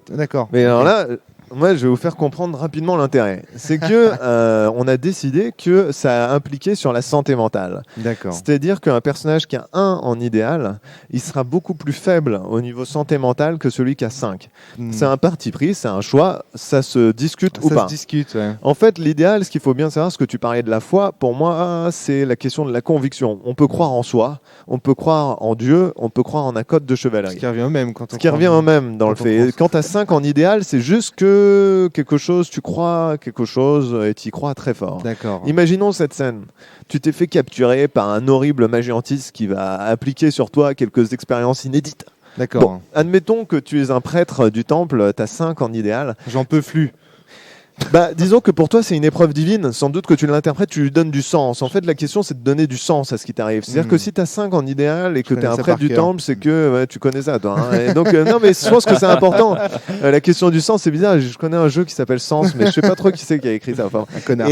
D'accord. Mais alors là... Moi, je vais vous faire comprendre rapidement l'intérêt. C'est que on a décidé que ça impliquait sur la santé mentale. D'accord. C'est-à-dire qu'un personnage qui a 1 en idéal, il sera beaucoup plus faible au niveau santé mentale que celui qui a 5. C'est un parti pris, c'est un choix, ça se discute ou pas. Ça se discute, ouais. En fait, l'idéal, ce qu'il faut bien savoir, ce que tu parlais de la foi, pour moi, c'est la question de la conviction. On peut croire en soi, on peut croire en Dieu, on peut croire en un code de chevalerie. Ce qui revient au même quand on Ce qui revient au même dans le fait. Quand tu as 5 en idéal, c'est juste que quelque chose, tu crois quelque chose et tu y crois très fort. D'accord. Imaginons cette scène. Tu t'es fait capturer par un horrible magéantiste qui va appliquer sur toi quelques expériences inédites. D'accord. Bon, admettons que tu es un prêtre du temple, tu as 5 en idéal. J'en peux plus. Disons que pour toi c'est une épreuve divine, sans doute que tu l'interprètes, tu lui donnes du sens. En fait la question c'est de donner du sens à ce qui t'arrive. C'est-à-dire que si tu as 5 en idéal et que tu es un prêtre du temple, c'est que tu connais ça toi. Et donc non mais je pense que c'est important. La question du sens c'est bizarre, je connais un jeu qui s'appelle Sens mais je sais pas trop qui c'est qui a écrit ça. Enfin, un connard.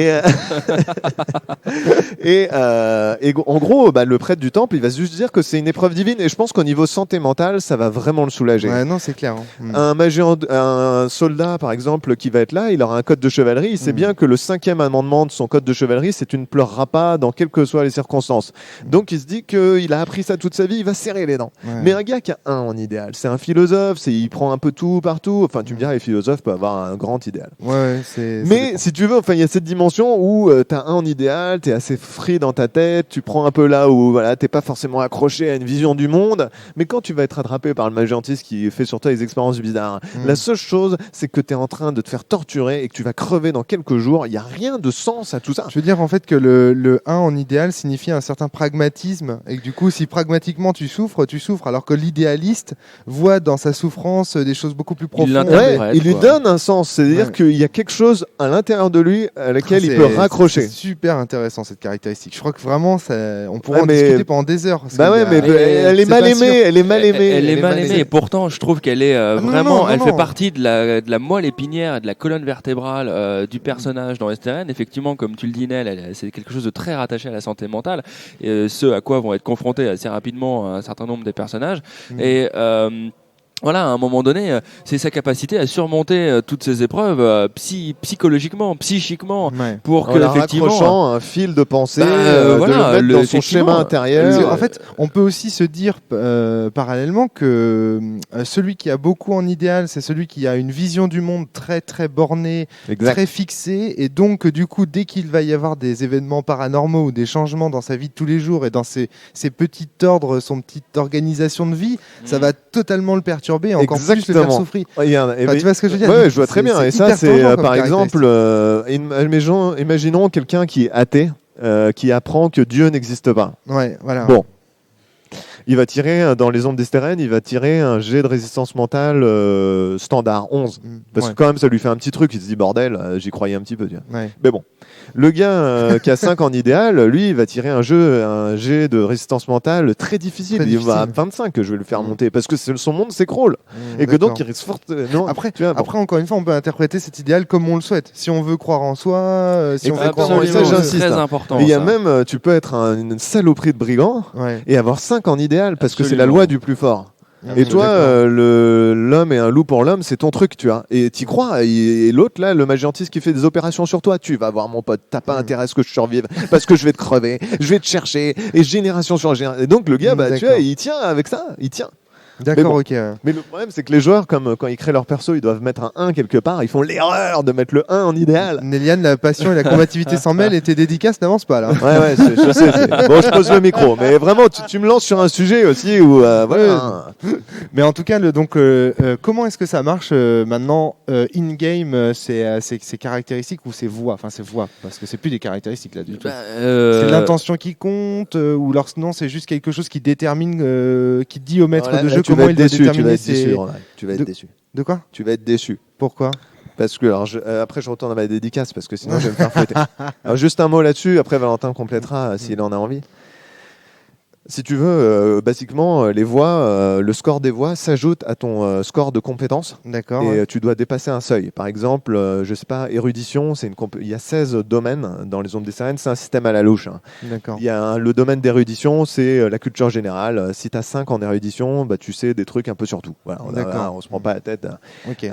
Et en gros le prêtre du temple il va juste dire que c'est une épreuve divine et je pense qu'au niveau santé mentale ça va vraiment le soulager. Ouais, non c'est clair. Un soldat par exemple qui va être là, il aura un code de chevalerie, il sait bien que le 5e amendement de son code de chevalerie, c'est tu ne pleureras pas dans quelles que soient les circonstances. Donc il se dit qu'il a appris ça toute sa vie, il va serrer les dents. Ouais. Mais un gars qui a 1 en idéal, c'est un philosophe, il prend un peu tout partout. Enfin, tu me diras, les philosophes peuvent avoir un grand idéal. Ouais, mais si tu veux, il y a cette dimension où tu as 1 en idéal, tu es assez free dans ta tête, tu prends un peu là où tu n'es pas forcément accroché à une vision du monde. Mais quand tu vas être attrapé par le magéantiste qui fait sur toi des expériences bizarres, la seule chose, c'est que tu es en train de te faire torturer et que tu vas crever dans quelques jours. Il n'y a rien de sens à tout ça. Je veux dire en fait que le 1 en idéal signifie un certain pragmatisme et que du coup si pragmatiquement tu souffres alors que l'idéaliste voit dans sa souffrance des choses beaucoup plus profondes. Il lui donne un sens, c'est-à-dire qu'il y a quelque chose à l'intérieur de lui à laquelle il peut raccrocher. C'est super intéressant cette caractéristique. Je crois que vraiment on pourrait en discuter pendant des heures. Elle est mal aimée. Elle est mal aimée. Elle est mal aimée et pourtant je trouve qu'elle est vraiment, elle fait partie de la moelle épinière et de la colonne vertébrale morale du personnage dans STRN, effectivement, comme tu le dis, Nel, c'est quelque chose de très rattaché à la santé mentale, et ce à quoi vont être confrontés assez rapidement un certain nombre des personnages. Et voilà, à un moment donné, c'est sa capacité à surmonter toutes ces épreuves psychologiquement, psychiquement, pour que effectivement, raccrochant un fil de pensée, de le mettre dans son schéma intérieur. En fait, on peut aussi se dire parallèlement que celui qui a beaucoup en idéal, c'est celui qui a une vision du monde très très bornée, très fixée, et donc du coup, dès qu'il va y avoir des événements paranormaux ou des changements dans sa vie de tous les jours et dans ses petits ordres, son petite organisation de vie, ça va totalement le perturber. Encore plus le faire souffrir. Tu vois ce que je veux dire? Ouais, je vois très bien. Et ça, c'est par exemple, imaginons quelqu'un qui est athée, qui apprend que Dieu n'existe pas. Ouais, voilà. Bon. Il va tirer, dans les ombres des STRN, il va tirer un jet de résistance mentale standard, 11. Parce que quand même, ça lui fait un petit truc. Il se dit, bordel, j'y croyais un petit peu. Mais bon. Le gars qui a 5 en idéal, lui, il va tirer un jet de résistance mentale très difficile. Il va à 25 que je vais le faire monter. Parce que son monde s'écroule. Et que donc, il risque fort... Après, encore une fois, on peut interpréter cet idéal comme on le souhaite. Si on veut croire en soi, si on veut croire en soi, j'insiste. C'est très important. Il y a même, tu peux être une saloperie de brigand et avoir 5 en idéal parce que c'est la loi du plus fort. Et toi, l'homme et un loup pour l'homme, c'est ton truc, tu vois. Et t'y crois. Et l'autre, là, le magentiste qui fait des opérations sur toi, tu vas voir mon pote, t'as pas intérêt à ce que je survive parce que je vais te crever, je vais te chercher, et génération sur génération. Et donc, le gars, tu vois, il tient avec ça, il tient. D'accord, ok. Mais le problème, c'est que les joueurs, comme quand ils créent leur perso, ils doivent mettre un 1 quelque part. Ils font l'erreur de mettre le 1 en idéal. Néliane, la passion et la combativité s'en mêlent et tes dédicaces n'avancent pas là. Ouais, je sais. Bon, je pose le micro. Mais vraiment, tu me lances sur un sujet aussi où. Voilà. Mais en tout cas, comment est-ce que ça marche maintenant in-game, ces caractéristiques ou ces voix? Enfin, ces voix, parce que c'est plus des caractéristiques là du tout. C'est l'intention qui compte ou non, c'est juste quelque chose qui détermine, qui dit au maître de jeu comment il doit déterminer ses... Tu vas être déçu. De quoi? Tu vas être déçu. Pourquoi? Parce que, après, je retourne à ma dédicace parce que sinon, je vais me faire fouetter. Alors, juste un mot là-dessus, après, Valentin complétera s'il en a envie. Si tu veux, basiquement, les voix, le score des voix s'ajoute à ton score de compétences. D'accord. Et tu dois dépasser un seuil. Par exemple, je sais pas, érudition, il y a 16 domaines dans les ondes des sirènes, c'est un système à la louche. D'accord. Il y a le domaine d'érudition, c'est la culture générale. Si tu as 5 en érudition, tu sais des trucs un peu sur tout. Voilà, on se prend pas la tête. Okay.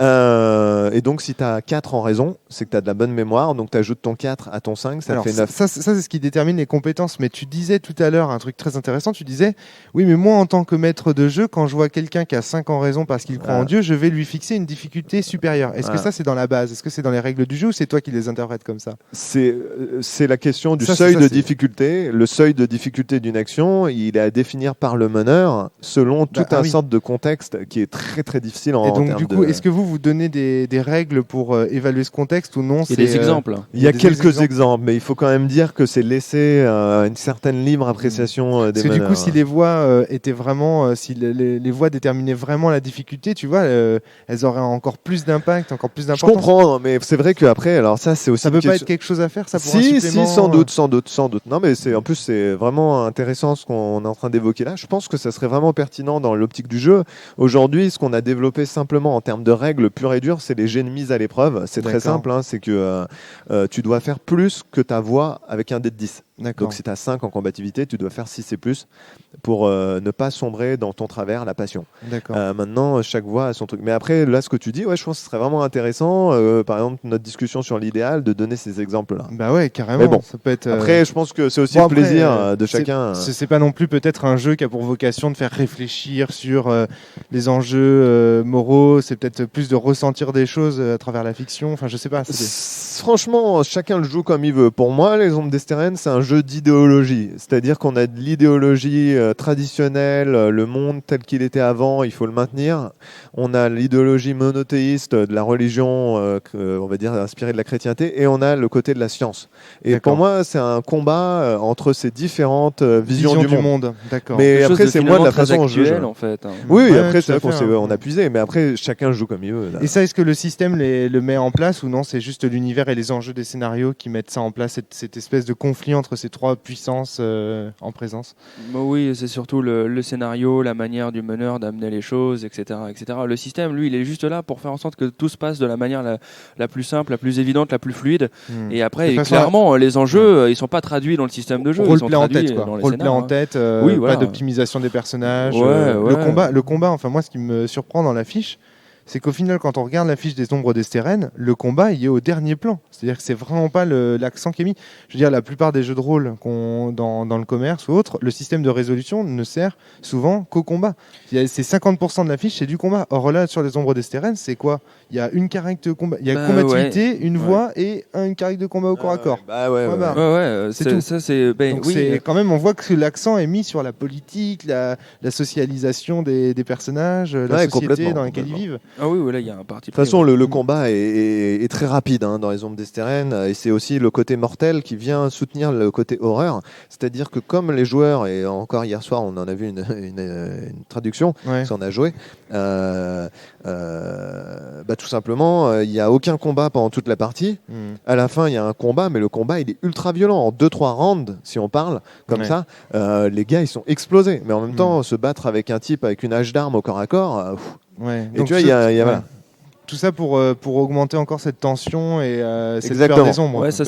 Et donc, si tu as 4 en raison, c'est que tu as de la bonne mémoire. Donc, tu ajoutes ton 4 à ton 5, ça fait 9. Ça, c'est ce qui détermine les compétences. Mais tu disais tout à l'heure un truc très intéressant. Tu disais, oui, mais moi, en tant que maître de jeu, quand je vois quelqu'un qui a 5 en raison parce qu'il croit en Dieu, je vais lui fixer une difficulté supérieure. Est-ce que ça, c'est dans la base? Est-ce que c'est dans les règles du jeu ou c'est toi qui les interprètes comme ça? C'est la question du seuil de difficulté. Le seuil de difficulté d'une action, il est à définir par le meneur selon tout un sorte de contexte qui est très très difficile en termes de... Et donc, du coup, est-ce que vous donnez des règles pour évaluer ce contexte ou non? Il y a des exemples. Il y a quelques exemples, mais il faut quand même dire que c'est laissé une certaine libre appréciation des meneurs. Parce que du coup, si les voix étaient vraiment, si les voix déterminaient vraiment la difficulté, tu vois, elles auraient encore plus d'impact, encore plus d'importance. Je comprends, mais c'est vrai qu'après, alors ça, c'est aussi. Ça peut pas être quelque chose à faire, ça pour un Si, supplément. sans doute. Non, mais en plus, c'est vraiment intéressant ce qu'on est en train d'évoquer là. Je pense que ça serait vraiment pertinent dans l'optique du jeu. Aujourd'hui, ce qu'on a développé simplement en termes de règles pures et dures, c'est les jets de mise à l'épreuve. C'est très simple, c'est que tu dois faire plus que ta voix avec un dé de 10. Donc si tu as 5 en combativité, tu dois faire 6 et plus pour ne pas sombrer dans ton travers, la passion. Maintenant, chaque voix a son truc. Mais après, là, ce que tu dis, je pense que ce serait vraiment intéressant, par exemple, notre discussion sur l'idéal, de donner ces exemples-là. Bah ouais, carrément. Mais bon, ça peut être, après, je pense que c'est aussi le plaisir de chacun. C'est pas non plus peut-être un jeu qui a pour vocation de faire réfléchir sur les enjeux moraux, c'est peut-être plus de ressentir des choses à travers la fiction. Enfin, je sais pas. Franchement, chacun le joue comme il veut. Pour moi, les ombres d'Estérène, c'est un jeu d'idéologie. C'est-à-dire qu'on a de l'idéologie traditionnelle, le monde tel qu'il était avant, il faut le maintenir. On a l'idéologie monothéiste de la religion, on va dire inspirée de la chrétienté, et on a le côté de la science. Et pour moi, c'est un combat entre ces différentes visions du monde. D'accord. Mais après, c'est moi de la façon dont je joue. En fait. Oui, après, c'est on a puisé, mais après, chacun joue comme il veut. Là. Et ça, est-ce que le système le met en place ou non? C'est juste l'univers et les enjeux des scénarios qui mettent ça en place, cette espèce de conflit entre ces trois puissances en présence. Oui, c'est surtout le scénario, la manière du meneur d'amener les choses, etc., etc. Le système, lui, il est juste là pour faire en sorte que tout se passe de la manière la plus simple, la plus évidente, la plus fluide. Et après, clairement, les enjeux, ils sont pas traduits dans le système de jeu. Roleplay en tête, quoi. Roleplay en tête, pas d'optimisation des personnages. Le combat, enfin moi, ce qui me surprend dans l'affiche, c'est qu'au final, quand on regarde l'affiche des Ombres d'Estérène, le combat il est au dernier plan. C'est-à-dire que c'est vraiment pas l'accent qui est mis. Je veux dire, la plupart des jeux de rôle dans le commerce ou autre, le système de résolution ne sert souvent qu'au combat. C'est 50% de l'affiche, c'est du combat. Or là, sur les Ombres d'Estérène, c'est quoi? Il y a une caractère de combat, il y a combativité, une voix et une caractère de combat au corps à corps. C'est tout. Ça, donc c'est quand même, on voit que l'accent est mis sur la politique, la socialisation des personnages, la société dans laquelle ils vivent. Ah oui, là il y a un parti. De toute façon, le combat est très rapide dans les Ombres d'Estérène, et c'est aussi le côté mortel qui vient soutenir le côté horreur. C'est-à-dire que comme les joueurs, et encore hier soir, on en a vu une traduction, parce qu'on a joué. Tout simplement, il n'y a aucun combat pendant toute la partie. À la fin, il y a un combat, mais le combat, il est ultra violent. En 2-3 rounds, si on parle comme ça, les gars, ils sont explosés. Mais en même temps, se battre avec un type avec une hache d'arme au corps à corps... Et donc tu vois, il y a voilà. Tout ça pour augmenter encore cette tension et cette peur des ombres. Ouais, ça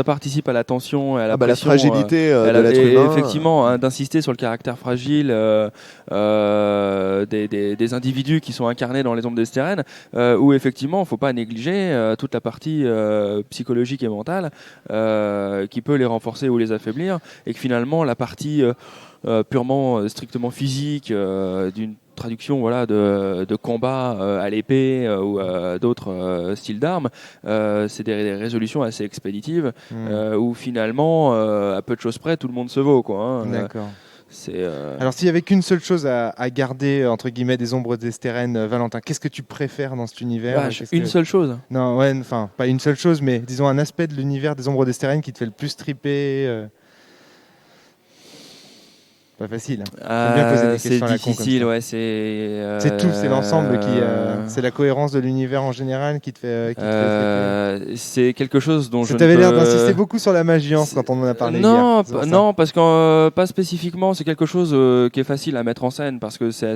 participe à la tension et à la pression, la fragilité de l'être humain. Effectivement, d'insister sur le caractère fragile des individus qui sont incarnés dans les Ombres d'Estérène, où effectivement, il ne faut pas négliger toute la partie psychologique et mentale qui peut les renforcer ou les affaiblir, et que finalement, la partie purement, strictement physique d'une traduction de combat à l'épée ou d'autres styles d'armes, c'est des résolutions assez expéditives où finalement, à peu de choses près, tout le monde se vaut, quoi. D'accord. Alors s'il n'y avait qu'une seule chose à garder entre guillemets des Ombres d'Estérène, Valentin, qu'est-ce que tu préfères dans cet univers? Une seule chose? Non, enfin pas une seule chose, mais disons un aspect de l'univers des Ombres d'Estérène qui te fait le plus triper. Pas facile. C'est difficile, c'est tout, c'est l'ensemble c'est la cohérence de l'univers en général qui te fait. C'est quelque chose dont tu avais l'air d'insister beaucoup sur la magiance quand on en a parlé. Non, parce que pas spécifiquement. C'est quelque chose qui est facile à mettre en scène parce que c'est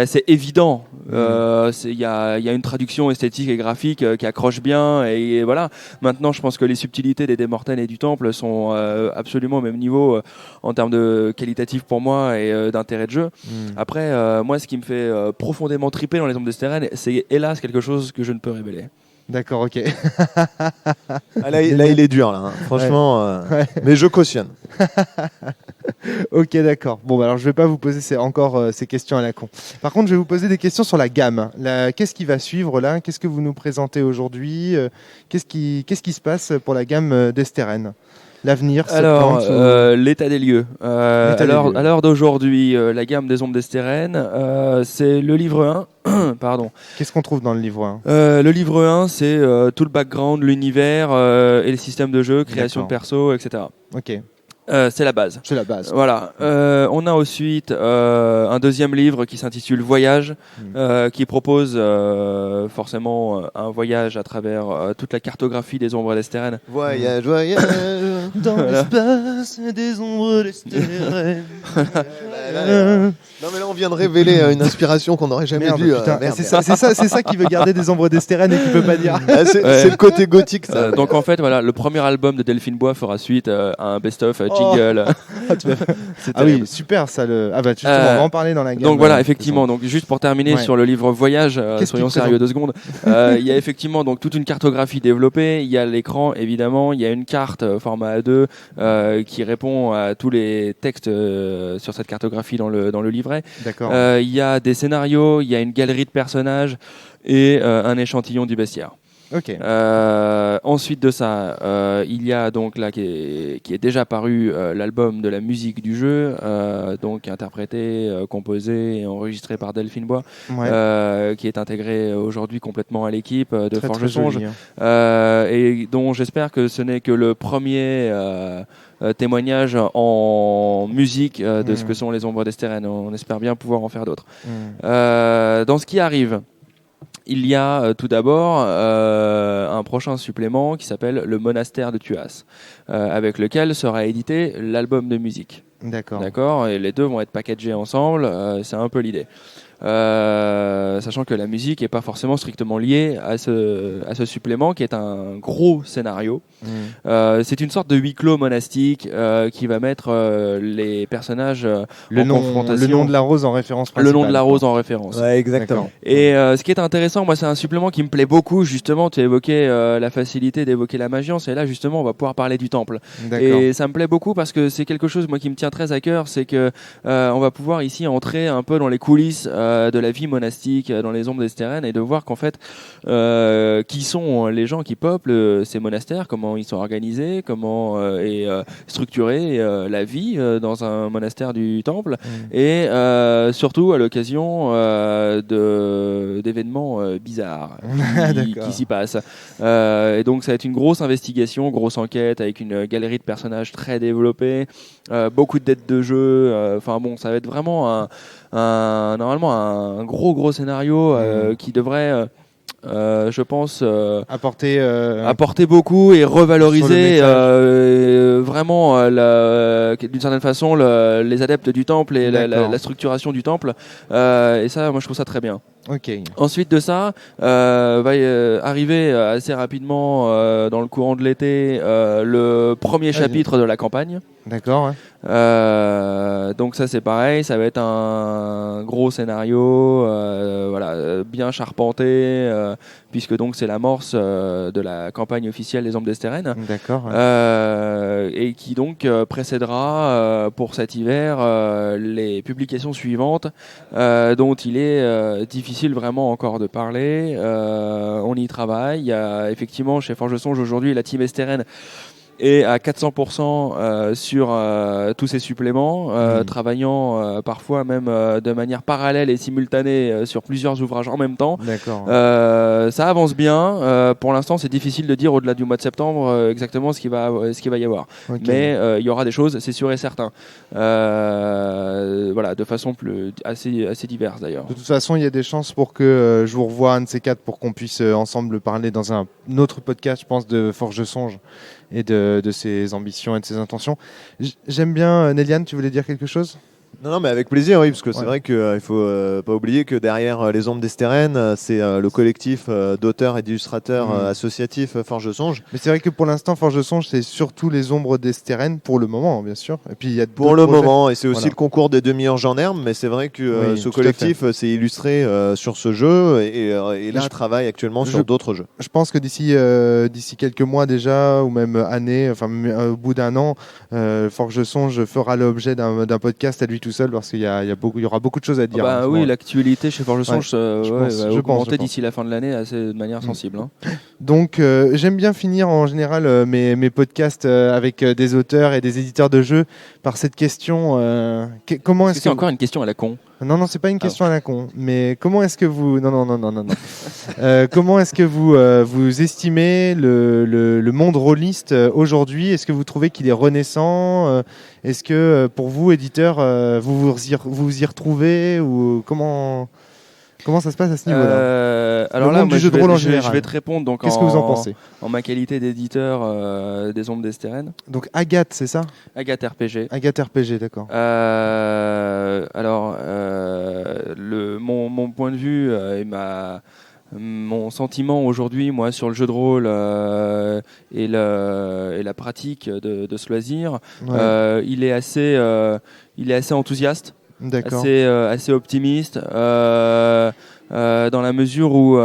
assez évident. Il y a une traduction esthétique et graphique qui accroche bien. Et voilà. Maintenant, je pense que les subtilités des Démortels et du Temple sont absolument au même niveau en termes de qualitatif pour moi et d'intérêt de jeu. Après, moi, ce qui me fait profondément triper dans les Ombres d'Estérène, c'est hélas quelque chose que je ne peux révéler. D'accord, ok. Là, il est dur, là. Franchement, mais je cautionne. Ok, d'accord. Bon, alors je vais pas vous poser ces questions à la con. Par contre, je vais vous poser des questions sur la gamme. Qu'est-ce qui va suivre là? Qu'est-ce que vous nous présentez aujourd'hui? Qu'est-ce qui se passe pour la gamme d'Estérène? L'avenir, alors l'état des lieux. À l'heure d'aujourd'hui, la gamme des Ombres d'Estérène, c'est le livre 1. Pardon. Qu'est-ce qu'on trouve dans le livre 1? Le livre 1, c'est tout le background, l'univers et les systèmes de jeu, création de perso, etc. Ok. C'est la base. C'est la base. Voilà. On a ensuite un deuxième livre qui s'intitule Voyage, qui propose forcément un voyage à travers toute la cartographie des Ombres d'Estérène. Voyage dans l'espace des Ombres d'Estérène. Non mais là on vient de révéler une inspiration qu'on n'aurait jamais vue. C'est ça qui veut garder des Ombres d'Estérène et qui peut pas dire. C'est le côté gothique ça. Donc en fait voilà, le premier album de Delphine Bois fera suite à un best-of jingle. Oui, super ça. On va en parler dans la gamme. Donc voilà, effectivement. Donc juste pour terminer sur le livre Voyage, soyons sérieux 2 secondes. Il y a effectivement donc toute une cartographie développée. Il y a l'écran évidemment. Il y a une carte format A2 qui répond à tous les textes sur cette cartographie dans le livret. D'accord. Il y a des scénarios. Il y a une galerie de personnages et un échantillon du bestiaire. Ok. Ensuite de ça, il y a donc là qui est déjà paru l'album de la musique du jeu, donc interprété, composé et enregistré par Delphine Bois, qui est intégré aujourd'hui complètement à l'équipe de Forge Songe, et dont j'espère que ce n'est que le premier témoignage en musique de ce que sont les Ombres d'Estérène. On espère bien pouvoir en faire d'autres. Dans ce qui arrive, il y a tout d'abord un prochain supplément qui s'appelle Le Monastère de Thuas, avec lequel sera édité l'album de musique. D'accord. Et les deux vont être packagés ensemble, c'est un peu l'idée. Sachant que la musique n'est pas forcément strictement liée à ce supplément qui est un gros scénario. C'est une sorte de huis clos monastique qui va mettre les personnages en confrontation. Le nom de la rose en référence principale. Le nom de la rose en référence. Ouais, exactement. Et ce qui est intéressant, moi, c'est un supplément qui me plaît beaucoup. Justement, tu évoquais la facilité d'évoquer la magiance, et là, justement, on va pouvoir parler du temple. Et ça me plaît beaucoup parce que c'est quelque chose, moi, qui me tient très à cœur, c'est que on va pouvoir ici entrer un peu dans les coulisses de la vie monastique dans les ombres d'Estérène, et de voir qu'en fait qui sont les gens qui peuplent ces monastères, comment ils sont organisés, comment est structurée la vie dans un monastère du temple, et surtout à l'occasion d'événements bizarres qui s'y passent. Et donc ça va être une grosse investigation, grosse enquête avec une galerie de personnages très développée, beaucoup de dettes de jeu, enfin bon, ça va être vraiment normalement un gros scénario qui devrait je pense apporter beaucoup et revaloriser vraiment d'une certaine façon les adeptes du temple et la structuration du temple, et ça, moi je trouve ça très bien. Ensuite de ça, va arriver assez rapidement dans le courant de l'été le premier chapitre de la campagne. D'accord. Donc ça c'est pareil, ça va être un gros scénario, bien charpenté, puisque donc c'est l'amorce de la campagne officielle des Ombres d'Estérène. D'accord. Et qui donc précédera pour cet hiver les publications suivantes, dont il est difficile vraiment encore de parler. On y travaille. Il y a effectivement chez Forge Songe aujourd'hui la team Estérène et à 400% sur tous ces suppléments, travaillant parfois même de manière parallèle et simultanée sur plusieurs ouvrages en même temps. Ça avance bien. Pour l'instant, c'est difficile de dire au-delà du mois de septembre exactement ce qu'il va y avoir. Mais il y aura des choses, c'est sûr et certain. De façon assez diverse d'ailleurs. De toute façon, il y a des chances pour que je vous revoie un de ces quatre pour qu'on puisse ensemble parler dans un autre podcast, je pense, de Forge Songe et de ses ambitions et de ses intentions. J'aime bien, Néliane, tu voulais dire quelque chose ? Non, mais avec plaisir, oui, parce que c'est vrai qu'il ne faut pas oublier que derrière les Ombres d'Estérène, c'est le collectif d'auteurs et d'illustrateurs associatifs Forge Songe. Mais c'est vrai que pour l'instant, Forge Songe, c'est surtout les Ombres d'Estérène, pour le moment, bien sûr. Et puis, il y a pour le moment, et c'est aussi le concours des demi-orges en herbe, mais c'est vrai que ce collectif s'est illustré sur ce jeu, et là, travaille actuellement sur d'autres jeux. Je pense que d'ici quelques mois déjà, ou même années, enfin au bout d'un an, Forge Songe fera l'objet d'un podcast à lui tout seul, parce qu'il y aura beaucoup de choses à dire. Oui, l'actualité chez Forge Songe va augmenter d'ici la fin de l'année de manière sensible. Donc j'aime bien finir en général mes podcasts avec des auteurs et des éditeurs de jeux par cette question. Comment est-ce que c'est encore une question à la con? Non, c'est pas une question à la con. Mais comment est-ce que vous comment est-ce que vous estimez le monde rôliste aujourd'hui? Est-ce que vous trouvez qu'il est renaissant? Est-ce que pour vous, éditeurs, vous y retrouvez, ou comment ça se passe à ce niveau-là? Alors là, moi, je vais te répondre. Donc, qu'est-ce que vous en pensez? En ma qualité d'éditeur des Ombres d'Estérène. Donc Agathe, c'est ça? Agathe RPG. Agathe RPG, d'accord. Mon point de vue et mon sentiment aujourd'hui, moi, sur le jeu de rôle et la pratique de ce loisir, il est assez enthousiaste. D'accord. Assez optimiste dans la mesure où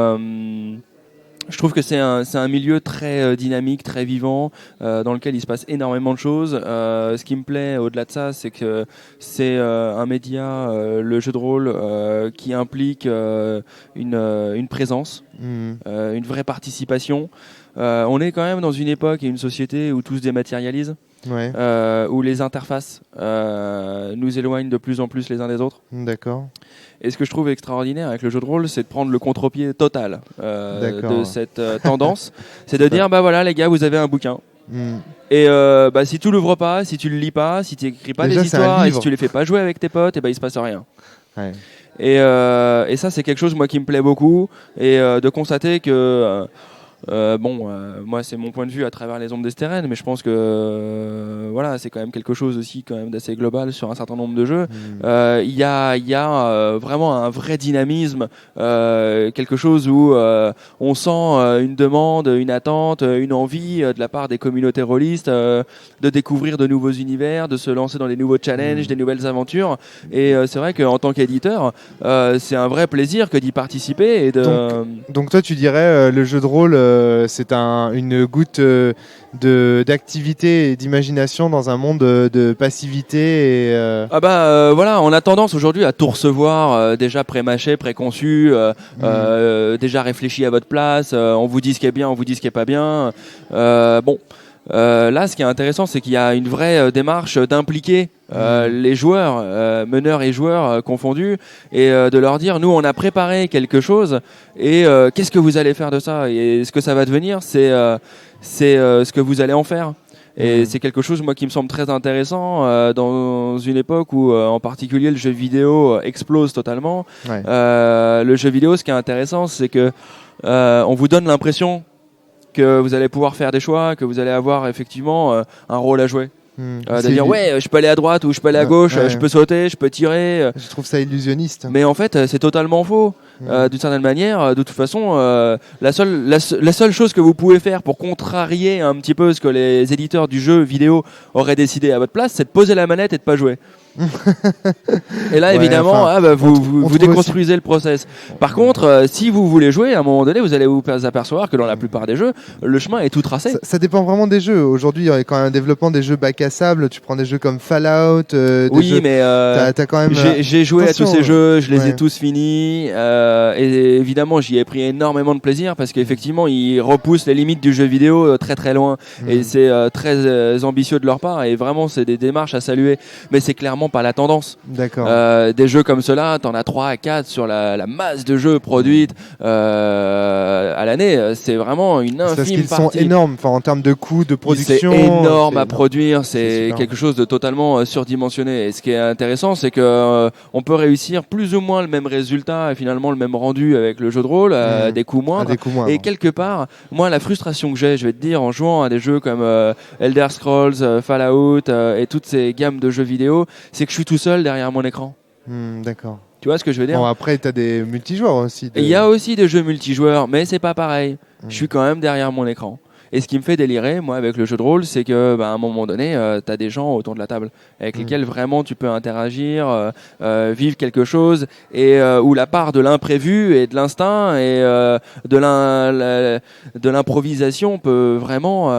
je trouve que c'est un milieu très dynamique, très vivant, dans lequel il se passe énormément de choses. Ce qui me plaît au-delà de ça, c'est que c'est un média, le jeu de rôle, qui implique une présence, une vraie participation. On est quand même dans une époque et une société où tout se dématérialise. Où les interfaces nous éloignent de plus en plus les uns des autres. D'accord. Et ce que je trouve extraordinaire avec le jeu de rôle, c'est de prendre le contre-pied total de cette tendance. C'est de dire, voilà les gars, vous avez un bouquin. Et si tu l'ouvres pas, si tu le lis pas, si tu écris pas des histoires et si tu les fais pas jouer avec tes potes, il se passe rien. Et ça, c'est quelque chose moi qui me plaît beaucoup, et de constater que moi c'est mon point de vue à travers les ombres d'Estérène, mais je pense que voilà, c'est quand même quelque chose aussi quand même d'assez global sur un certain nombre de jeux. Il y a vraiment un vrai dynamisme, quelque chose où on sent une demande, une attente, une envie de la part des communautés rôlistes de découvrir de nouveaux univers, de se lancer dans des nouveaux challenges, des nouvelles aventures. Et c'est vrai qu'en tant qu'éditeur, c'est un vrai plaisir que d'y participer et donc toi tu dirais le jeu de rôle c'est une goutte d'activité et d'imagination dans un monde de passivité et voilà, on a tendance aujourd'hui à tout recevoir déjà pré-mâché, préconçu, déjà réfléchi à votre place, on vous dit ce qui est bien, on vous dit ce qui est pas bien. Là, ce qui est intéressant, c'est qu'il y a une vraie démarche d'impliquer les joueurs, meneurs et joueurs confondus, et de leur dire, nous, on a préparé quelque chose, et qu'est-ce que vous allez faire de ça? Et ce que ça va devenir, c'est ce que vous allez en faire. Et c'est quelque chose, moi, qui me semble très intéressant dans une époque où, en particulier, le jeu vidéo explose totalement. Ouais. Le jeu vidéo, ce qui est intéressant, c'est que on vous donne l'impression que vous allez pouvoir faire des choix, que vous allez avoir effectivement un rôle à jouer. De dire je peux aller à droite ou je peux aller à gauche, je peux sauter, je peux tirer. Je trouve ça illusionniste. Mais en fait, c'est totalement faux. D'une certaine manière, de toute façon, la seule chose que vous pouvez faire pour contrarier un petit peu ce que les éditeurs du jeu vidéo auraient décidé à votre place, c'est de poser la manette et de pas jouer. Et là, évidemment, vous déconstruisez le process. Par contre, si vous voulez jouer, à un moment donné, vous allez vous apercevoir que dans la plupart des jeux, le chemin est tout tracé. Ça dépend vraiment des jeux. Aujourd'hui, il y a quand même un développement des jeux bac à sable. Tu prends des jeux comme Fallout. Mais t'as quand même. J'ai joué à tous ces jeux, je les ai tous finis. Et évidemment, j'y ai pris énormément de plaisir parce qu'effectivement, ils repoussent les limites du jeu vidéo très très loin. Et c'est très ambitieux de leur part. Et vraiment, c'est des démarches à saluer. Mais c'est clairement pas la tendance. D'accord. Des jeux comme ceux-là, t'en as 3 à 4 sur la masse de jeux produites à l'année. C'est vraiment une infime partie. Parce qu'ils sont énormes, en termes de coûts, de production. C'est énorme à produire, c'est quelque chose de totalement surdimensionné. Et ce qui est intéressant, c'est que on peut réussir plus ou moins le même résultat et finalement le même rendu avec le jeu de rôle à des coûts moindres. Et quelque part, moi, la frustration que j'ai, je vais te dire, en jouant à des jeux comme Elder Scrolls, Fallout et toutes ces gammes de jeux vidéo, c'est que je suis tout seul derrière mon écran. D'accord. Tu vois ce que je veux dire? Bon, après, tu as des multijoueurs aussi. Il y a aussi des jeux multijoueurs, mais c'est pas pareil. Je suis quand même derrière mon écran. Et ce qui me fait délirer, moi, avec le jeu de rôle, c'est que, à un moment donné, tu as des gens autour de la table avec lesquels vraiment tu peux interagir, vivre quelque chose, et où la part de l'imprévu et de l'instinct et de l'improvisation peut vraiment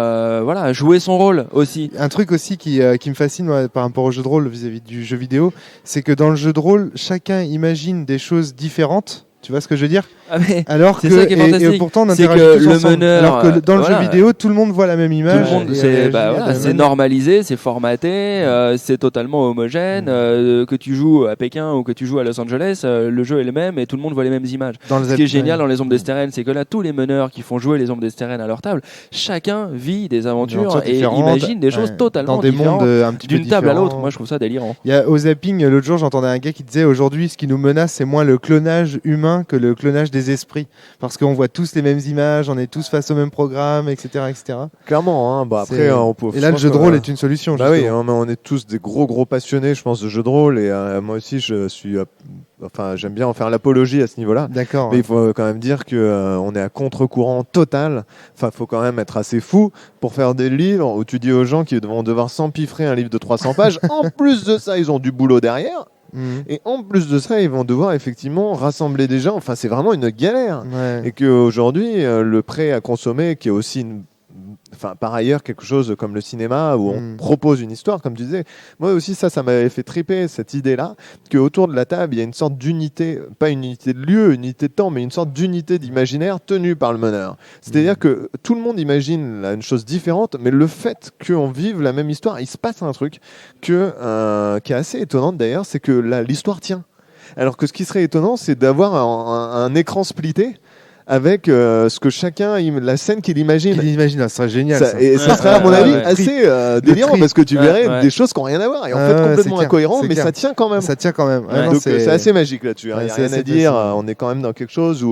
jouer son rôle aussi. Un truc aussi qui me fascine moi, par rapport au jeu de rôle vis-à-vis du jeu vidéo, c'est que dans le jeu de rôle, chacun imagine des choses différentes. Tu vois ce que je veux dire? Alors c'est ça qui est fantastique. Et pourtant on interagit tous ensemble. Alors que dans le jeu vidéo, tout le monde voit la même image. C'est normalisé, c'est formaté, c'est totalement homogène. Que tu joues à Pékin ou que tu joues à Los Angeles, le jeu est le même et tout le monde voit les mêmes images. Ce qui est génial dans les Ombres d'Estérène, c'est que là, tous les meneurs qui font jouer les Ombres d'Estérène à leur table, chacun vit des aventures et imagine des choses totalement dans des différentes mondes un petit peu d'une table à l'autre. Moi, je trouve ça délirant. Au zapping, l'autre jour, j'entendais un gars qui disait aujourd'hui, ce qui nous menace, c'est moins le clonage humain que le clonage des esprits, parce qu'on voit tous les mêmes images, on est tous face au même programme, etc. Clairement, après on peut. Et là, le jeu de rôle est une solution. Oui, on est tous des gros passionnés, je pense, de jeux de rôle, et moi aussi, je suis. J'aime bien en faire l'apologie à ce niveau-là. D'accord. Mais il faut quand même dire que on est à contre-courant total. Enfin, faut quand même être assez fou pour faire des livres où tu dis aux gens qu'ils vont devoir s'empiffrer un livre de 300 pages. En plus de ça, ils ont du boulot derrière. Et en plus de ça, ils vont devoir effectivement rassembler des gens. Enfin, c'est vraiment une galère. Et qu'aujourd'hui, le prêt à consommer, qui est aussi par ailleurs quelque chose comme le cinéma où on propose une histoire, comme tu disais, moi aussi ça m'avait fait triper cette idée-là, qu'autour de la table il y a une sorte d'unité, pas une unité de lieu, une unité de temps, mais une sorte d'unité d'imaginaire tenue par le meneur. C'est-à-dire que tout le monde imagine une chose différente, mais le fait qu'on vive la même histoire, il se passe un truc qui est assez étonnant d'ailleurs, c'est que l'histoire tient. Alors que ce qui serait étonnant, c'est d'avoir un écran splitté avec ce que chacun, la scène qu'il imagine. Ça serait génial. Et ça serait, à mon avis, assez délirant parce que tu verrais des choses qui n'ont rien à voir et en fait complètement incohérent, mais ça tient quand même. Ça tient quand même. Donc c'est assez magique là-dessus. Il n'y a rien à dire. On est quand même dans quelque chose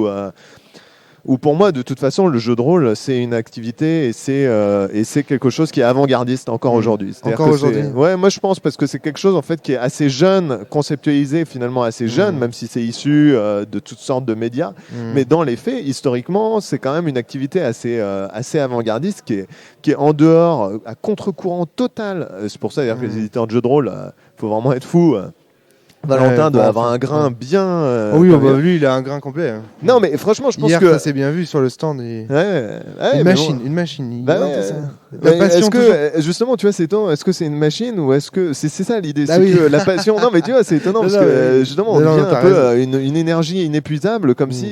où pour moi, de toute façon, le jeu de rôle, c'est une activité et c'est quelque chose qui est avant-gardiste encore aujourd'hui. Encore aujourd'hui. Ouais, moi je pense parce que c'est quelque chose en fait qui est assez jeune, conceptualisé finalement assez jeune, même si c'est issu de toutes sortes de médias. Mais dans les faits, historiquement, c'est quand même une activité assez avant-gardiste qui est en dehors, à contre-courant total. C'est pour ça d'ailleurs que les éditeurs de jeux de rôle, faut vraiment être fou. Valentin doit avoir un grain bien. Oui, lui, il a un grain complet. Non, mais franchement, je pense hier, que ça s'est bien vu sur le stand. Une machine. Est-ce que justement, tu vois, c'est étonnant. Est-ce que c'est une machine ou est-ce que c'est ça l'idée, c'est que la passion. Non, mais tu vois, c'est étonnant parce que justement, on devient un peu une énergie inépuisable, comme si.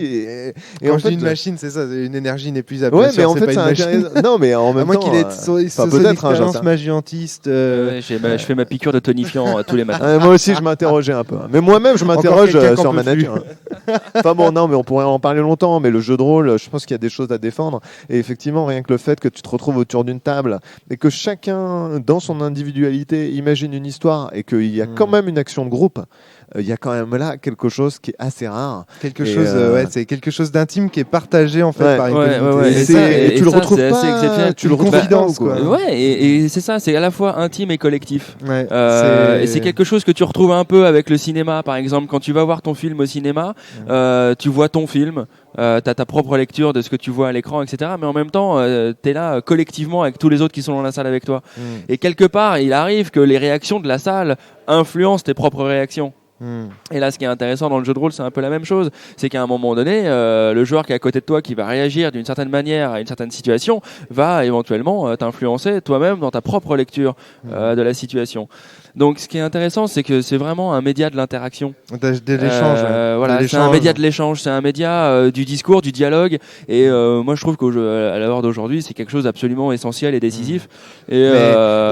Et en fait, une machine, c'est ça, c'est une énergie inépuisable. Ouais, mais en fait, c'est intéressant. Non, mais en même temps, qu'il ait son expérience magiantiste. Je fais ma piqûre de tonifiant tous les matins. Moi aussi, je m'interrogeais un peu. Mais moi-même, je m'interroge sur ma nature. Enfin bon, non, mais on pourrait en parler longtemps. Mais le jeu de rôle, je pense qu'il y a des choses à défendre. Et effectivement, rien que le fait que tu te retrouves autour d'une table et que chacun, dans son individualité, imagine une histoire et qu'il y a quand même une action de groupe. Il y a quand même là quelque chose qui est assez rare. C'est quelque chose d'intime qui est partagé en fait par une communauté. Et tu le retrouves pas. C'est exceptionnel. Tu le retrouves quoi. Ouais, et c'est ça, c'est à la fois intime et collectif. Et c'est quelque chose que tu retrouves un peu avec le cinéma, par exemple. Quand tu vas voir ton film au cinéma, tu vois ton film. T'as ta propre lecture de ce que tu vois à l'écran, etc. Mais en même temps, t'es là collectivement avec tous les autres qui sont dans la salle avec toi. Et quelque part, il arrive que les réactions de la salle influencent tes propres réactions. Et là, ce qui est intéressant dans le jeu de rôle, c'est un peu la même chose. C'est qu'à un moment donné, le joueur qui est à côté de toi, qui va réagir d'une certaine manière à une certaine situation, va éventuellement t'influencer toi-même dans ta propre lecture de la situation. Donc, ce qui est intéressant, c'est que c'est vraiment un média de l'interaction. De l'échange. Voilà, c'est un média de l'échange, c'est un média du discours, du dialogue. Et moi, je trouve qu'à l'heure d'aujourd'hui, c'est quelque chose d'absolument essentiel et décisif. Et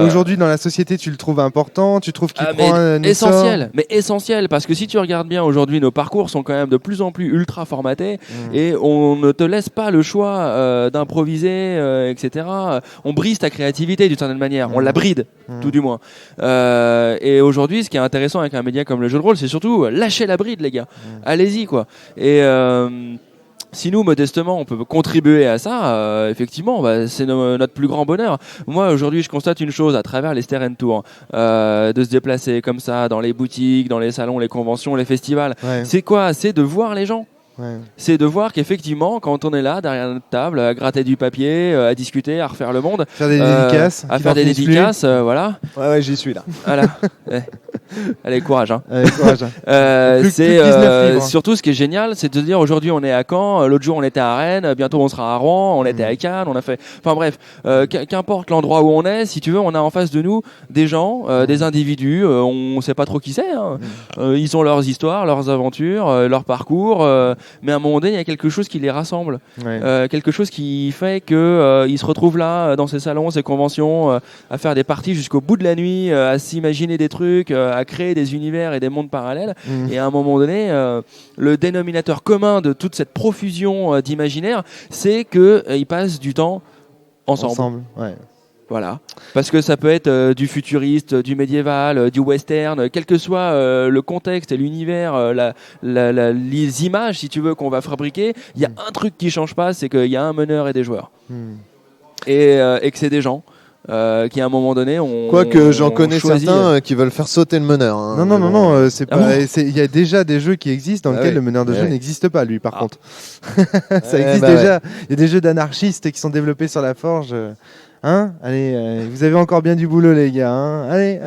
aujourd'hui, dans la société, tu le trouves important. Tu trouves qu'il prend un essentiel, mais essentiel, parce que si tu regardes bien aujourd'hui, nos parcours sont quand même de plus en plus ultra formatés et on ne te laisse pas le choix d'improviser, etc. On brise ta créativité d'une certaine manière, on la bride, tout du moins. Et aujourd'hui, ce qui est intéressant avec un média comme le jeu de rôle, c'est surtout lâcher la bride, les gars. Allez-y, quoi. Et si nous, modestement, on peut contribuer à ça, effectivement, c'est notre plus grand bonheur. Moi, aujourd'hui, je constate une chose à travers les Ster Tours, de se déplacer comme ça, dans les boutiques, dans les salons, les conventions, les festivals. C'est quoi ? C'est de voir les gens. C'est de voir qu'effectivement, quand on est là, derrière notre table, à gratter du papier, à discuter, à refaire le monde, faire des dédicaces, à faire des dédicaces, voilà. Ouais, j'y suis là. Voilà. Allez, courage. Hein. Allez, courage. C'est surtout ce qui est génial, c'est de se dire aujourd'hui on est à Caen, l'autre jour on était à Rennes, bientôt on sera à Rouen, on était à Cannes, on a fait. Enfin bref, qu'importe l'endroit où on est, si tu veux, on a en face de nous des gens, des individus, on sait pas trop qui c'est. Hein. Ils ont leurs histoires, leurs aventures, leur parcours. Mais à un moment donné, il y a quelque chose qui les rassemble, quelque chose qui fait qu'ils se retrouvent là, dans ces salons, ces conventions, à faire des parties jusqu'au bout de la nuit, à s'imaginer des trucs, à créer des univers et des mondes parallèles. Et à un moment donné, le dénominateur commun de toute cette profusion d'imaginaire, c'est qu'ils passent du temps ensemble. Voilà, parce que ça peut être du futuriste, du médiéval, du western, quel que soit le contexte et l'univers, les images, si tu veux, qu'on va fabriquer, il y a un truc qui change pas, c'est qu'il y a un meneur et des joueurs. Et que c'est des gens. Qui à un moment donné quoique j'en connais certains qui veulent faire sauter le meneur. Hein, non, c'est pas. Il y a déjà des jeux qui existent dans lesquels le meneur de jeu n'existe pas, lui. Par contre, ça existe déjà. Il y a des jeux d'anarchistes qui sont développés sur la forge. Hein, allez, vous avez encore bien du boulot, les gars. Hein, allez.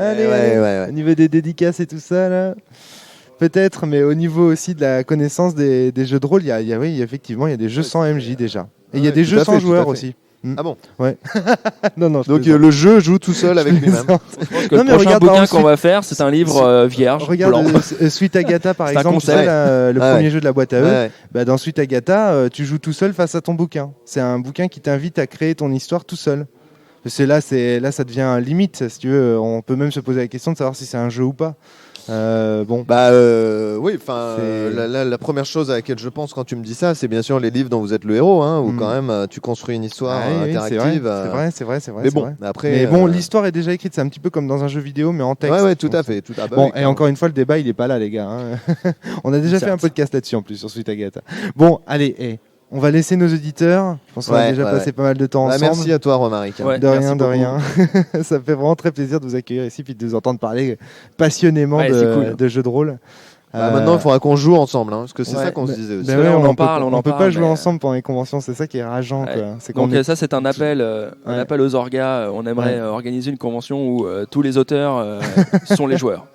Au niveau des dédicaces et tout ça là. Peut-être, mais au niveau aussi de la connaissance des jeux de rôle, effectivement, il y a des jeux sans MJ déjà. Et il y a des jeux sans joueurs aussi. Ah bon? Ouais. non, donc le jeu joue tout seul avec lui-même. Le prochain bouquin qu'on va faire, c'est un livre vierge. Regarde Sweet Agatha par exemple, le premier jeu de la boîte à eux. Dans Sweet Agatha, tu joues tout seul face à ton bouquin. C'est un bouquin qui t'invite à créer ton histoire tout seul. Là, ça devient limite. Si tu veux, on peut même se poser la question de savoir si c'est un jeu ou pas. Bon. Oui, enfin, la première chose à laquelle je pense quand tu me dis ça, c'est bien sûr les livres dont vous êtes le héros, hein, où quand même tu construis une histoire interactive. C'est vrai. Mais bon, après. L'histoire est déjà écrite, c'est un petit peu comme dans un jeu vidéo, mais en texte. Ouais, tout à fait. Bon, et encore une fois, le débat, il est pas là, les gars. Hein. On a déjà fait un podcast là-dessus en plus sur Sweet Agatha. Bon, allez, on va laisser nos auditeurs. Je pense qu'on a déjà passé pas mal de temps ensemble. Merci à toi, Romaric. De rien. Ça me fait vraiment très plaisir de vous accueillir ici puis de vous entendre parler passionnément de jeux de rôle. Maintenant, il faudra qu'on joue ensemble, hein, parce que c'est ça qu'on se disait aussi. On en parle. On peut pas jouer ensemble pendant les conventions, c'est ça qui est rageant. Donc ça, c'est un appel aux orgas. On aimerait organiser une convention où tous les auteurs sont les joueurs.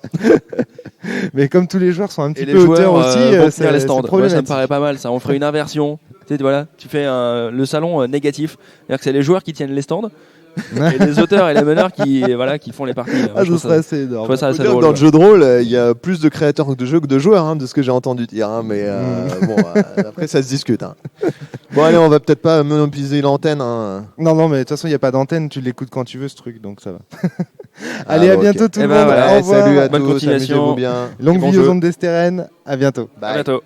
Mais comme tous les joueurs sont un petit peu auteurs aussi, c'est les stands. Moi, ça me paraît pas mal. Ça, on ferait une inversion. Tu fais le salon négatif, c'est-à-dire que c'est les joueurs qui tiennent les stands. Et les auteurs et les meneurs qui font les parties. Ce serait assez énorme. Dans le jeu de rôle, il y a plus de créateurs de jeux que de joueurs, hein, de ce que j'ai entendu dire. Hein, mais après, ça se discute. Hein. Bon, allez, on va peut-être pas monopoliser l'antenne. Hein. Non, mais de toute façon, il n'y a pas d'antenne. Tu l'écoutes quand tu veux, ce truc, donc ça va. Allez, à bientôt tout le monde. Au revoir. Salut à bonne tous. continuation. Bien. Longue vie aux ondes d'Estérène. À bientôt. Bye. À bientôt.